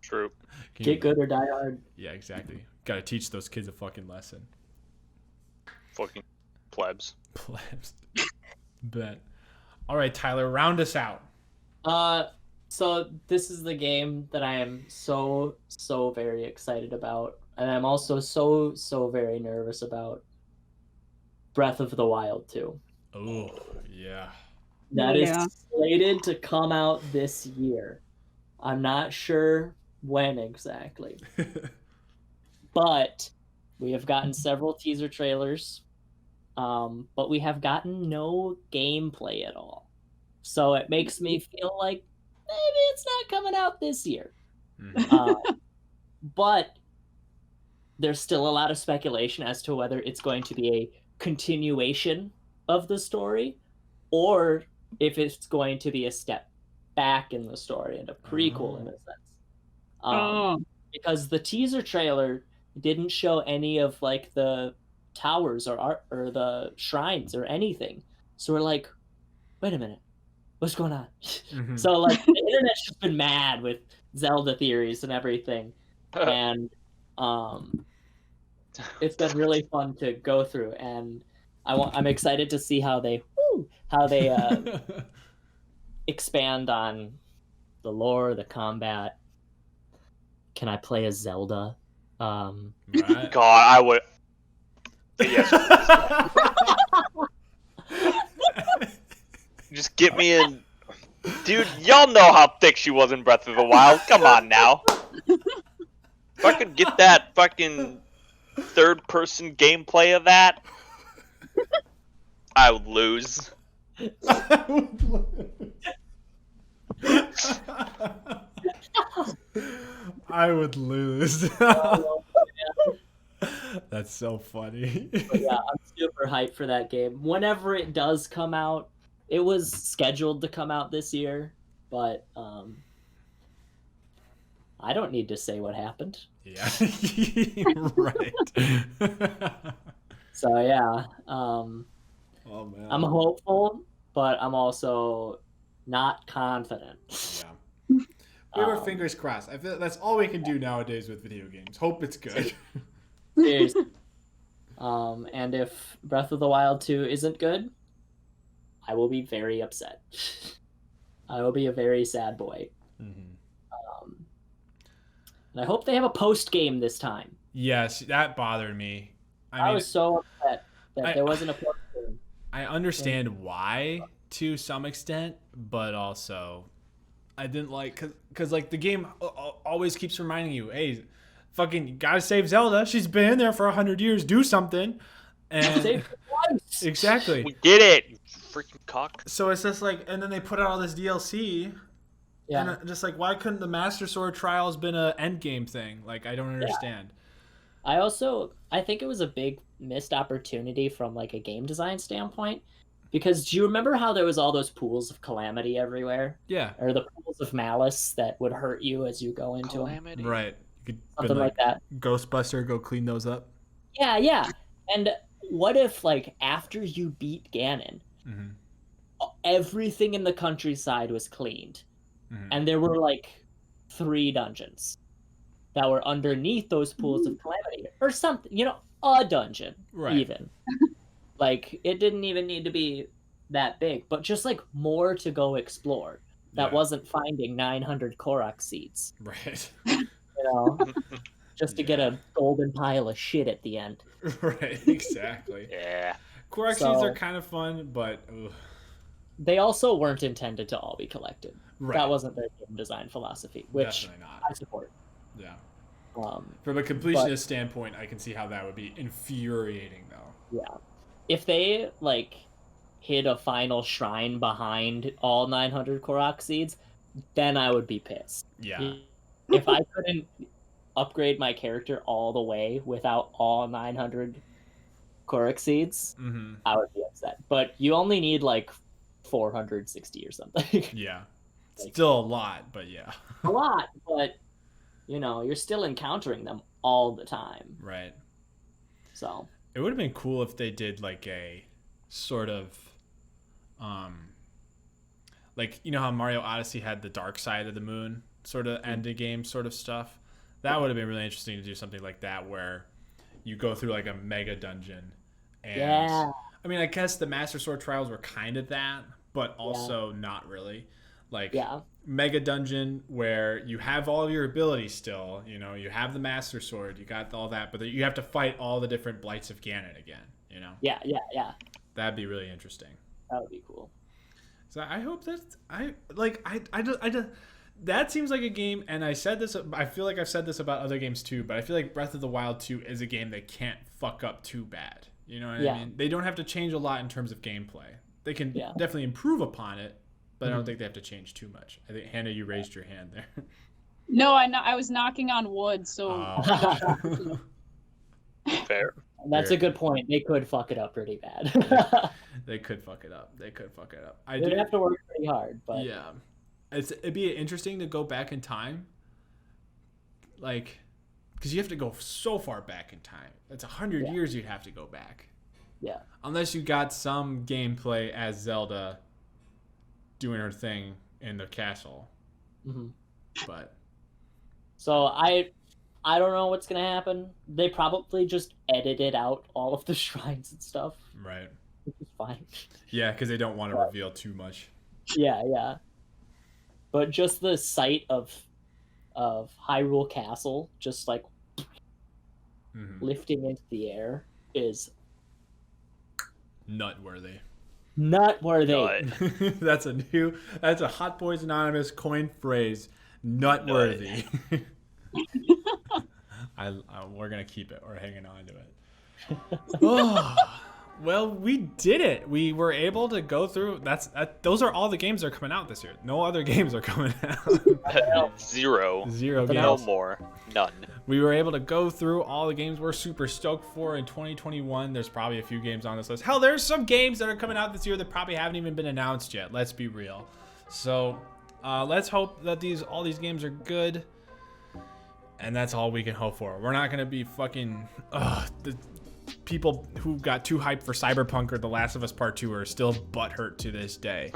True. Get good or die hard. Yeah, exactly. Got to teach those kids a fucking lesson. Fucking plebs. Plebs. Bet. All right, Tyler, round us out. So this is the game that I am so very excited about, and I'm also so very nervous about. Breath of the Wild 2. Oh, yeah. That is slated to come out this year. I'm not sure when exactly. But we have gotten several teaser trailers, but we have gotten no gameplay at all. So it makes me feel like maybe it's not coming out this year. But there's still a lot of speculation as to whether it's going to be a continuation of the story or if it's going to be a step back in the story and a prequel in a sense. Because the teaser trailer didn't show any of like the towers or the shrines or anything. So we're like, wait a minute, what's going on? So like the internet's just been mad with Zelda theories and everything. And it's been really fun to go through, and I'm excited to see how they expand on the lore, the combat. Can I play as Zelda? Right. God, I would. Yes. Just get me in. Dude, y'all know how thick she was in Breath of the Wild. Come on now. If I could get that fucking third-person gameplay of that, I would lose. I would lose. That's so funny. But yeah, I'm super hyped for that game. Whenever it does come out, it was scheduled to come out this year, but I don't need to say what happened. Yeah, right. So yeah, Oh man. I'm hopeful, but I'm also not confident. Yeah. We have our fingers crossed. I feel that's all we can do nowadays with video games. Hope it's good. Seriously. And if Breath of the Wild 2 isn't good, I will be very upset. I will be a very sad boy. Mm-hmm. And I hope they have a post game this time. Yes, that bothered me. I mean, was so upset that there wasn't a post game. I understand why to some extent, but also I didn't like because like the game always keeps reminding you, hey, fucking you gotta save Zelda. She's been in there for 100 years. Do something. And Save her twice. We exactly. did it, you freaking cock. So it's just like, and then they put out all this DLC. Yeah. And just like, why couldn't the Master Sword Trials been a end game thing? Like, I don't understand. I think it was a big missed opportunity from like a game design standpoint, because do you remember how there was all those pools of calamity everywhere, Yeah. or the pools of malice that would hurt you as you go into them? Calamity. Right. You could Something like that. Ghostbuster, go clean those up. Yeah. And what if like after you beat Ganon, Mm-hmm. everything in the countryside was cleaned, Mhm. and there were like 3 dungeons that were underneath those pools of calamity, or something, a dungeon, Right. even. Like, it didn't even need to be that big, but just like more to go explore. That Yeah. wasn't finding 900 Korok seeds, Right. just to get a golden pile of shit at the end. Right. Exactly. Yeah. Korok So- seeds are kind of fun, but ugh. They also weren't intended to all be collected. Right. That wasn't their game design philosophy, which Definitely not. I support. Yeah. Um, From a completionist standpoint, I can see how that would be infuriating, though. Yeah. If they, like, hid a final shrine behind all 900 Korok seeds, then I would be pissed. Yeah. If I couldn't upgrade my character all the way without all 900 Korok seeds, Mm-hmm. I would be upset. But you only need, like, 460 or something. Yeah. Like- Still a lot, but yeah. A lot, but, you're still encountering them all the time. Right. So, It would have been cool if they did like a sort of like, you know how Mario Odyssey had the dark side of the moon sort of end of game sort of stuff. That would have been really interesting to do something like that where you go through like a mega dungeon and yeah. I mean, I guess the Master Sword Trials were kind of that, but also not really. Like Yeah. mega dungeon where you have all of your abilities still, you have the Master Sword, you got all that, but you have to fight all the different Blights of Ganon again, Yeah. That'd be really interesting. That would be cool. So I hope that I that seems like a game, and I feel like I've said this about other games too, but I feel like Breath of the Wild 2 is a game that can't fuck up too bad. You know what I mean? They don't have to change a lot in terms of gameplay. They can definitely improve upon it, but I don't think they have to change too much. I think, Hannah, you raised your hand there. No, I was knocking on wood, so Fair. That's a good point. They could fuck it up pretty bad. They could fuck it up. They'd have to work pretty hard, but yeah, it'd be interesting to go back in time, like, because you have to go so far back in time. That's 100 years you'd have to go back. Yeah. Unless you got some gameplay as Zelda doing her thing in the castle. Mm-hmm. But so I don't know what's gonna happen. They probably just edited out all of the shrines and stuff. Right. Which is fine. Yeah, because they don't want to reveal too much. Yeah. But just the sight of Hyrule Castle just like lifting into the air is nutworthy. That's a Hot Bois Anonymous coined phrase. Nutworthy. We're gonna keep it. We're hanging on to it. Oh, well, we did it. We were able to go through. Those are all the games that are coming out this year. No other games are coming out. Zero games. No more. None. We were able to go through all the games we're super stoked for in 2021. There's probably a few games on this list. Hell, there's some games that are coming out this year that probably haven't even been announced yet. Let's be real. So let's hope that all these games are good. And that's all we can hope for. We're not going to be fucking... the people who got too hyped for Cyberpunk or The Last of Us Part 2 are still butthurt to this day.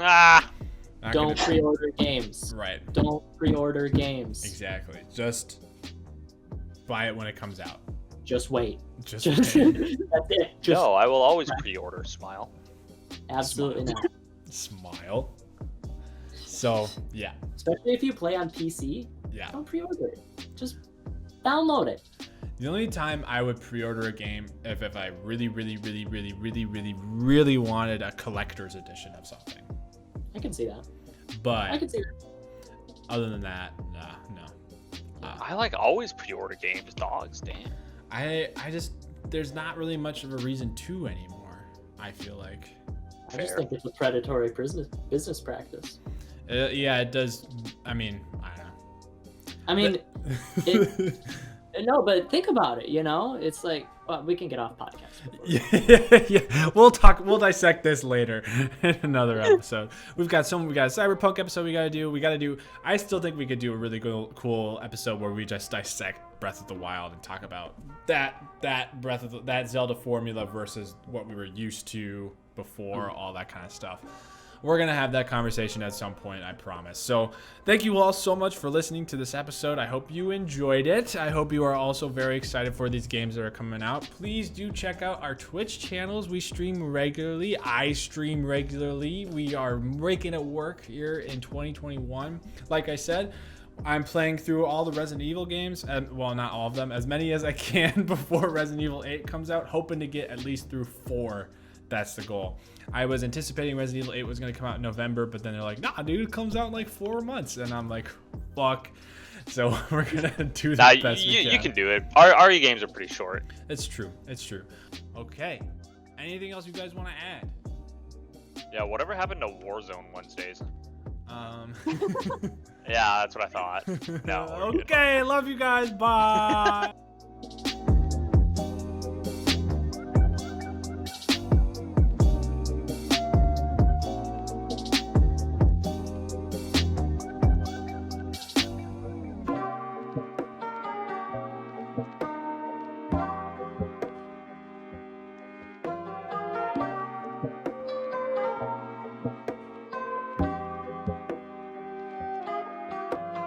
Don't pre-order games. Right. Don't pre-order games. Exactly. Just buy it when it comes out. Just wait. Just wait. That's it. No, I will always pre-order. Smile. Absolutely not. Smile. So, yeah. Especially if you play on PC. Yeah. Don't pre-order it. Just download it. The only time I would pre-order a game if I really wanted a collector's edition of something. I can see that. But I can see that. Other than that, no. I always pre-order games, dogs. Damn. I just there's not really much of a reason to anymore. I feel like. I just think it's a predatory business practice. Yeah, it does. I mean, I don't know. I mean, no, but think about it. It's like, well, we can get off podcast. Yeah. We'll dissect this later in another episode. We got a Cyberpunk episode we gotta do. I still think we could do a really cool episode where we just dissect Breath of the Wild and talk about that Zelda formula versus what we were used to before, all that kind of stuff. We're going to have that conversation at some point, I promise. So thank you all so much for listening to this episode. I hope you enjoyed it. I hope you are also very excited for these games that are coming out. Please do check out our Twitch channels. We stream regularly. I stream regularly. We are making it work here in 2021. Like I said, I'm playing through all the Resident Evil games, and well, not all of them, as many as I can before Resident Evil 8 comes out, hoping to get at least through 4. That's the goal. I was anticipating Resident Evil 8 was going to come out in November, but then they're like, nah, dude, it comes out in like 4 months. And I'm like, fuck. So we're going to do the best we can. You can do it. RE games are pretty short. It's true. Okay. Anything else you guys want to add? Yeah, whatever happened to Warzone Wednesdays? Yeah, that's what I thought. No. Okay, love you guys. Bye.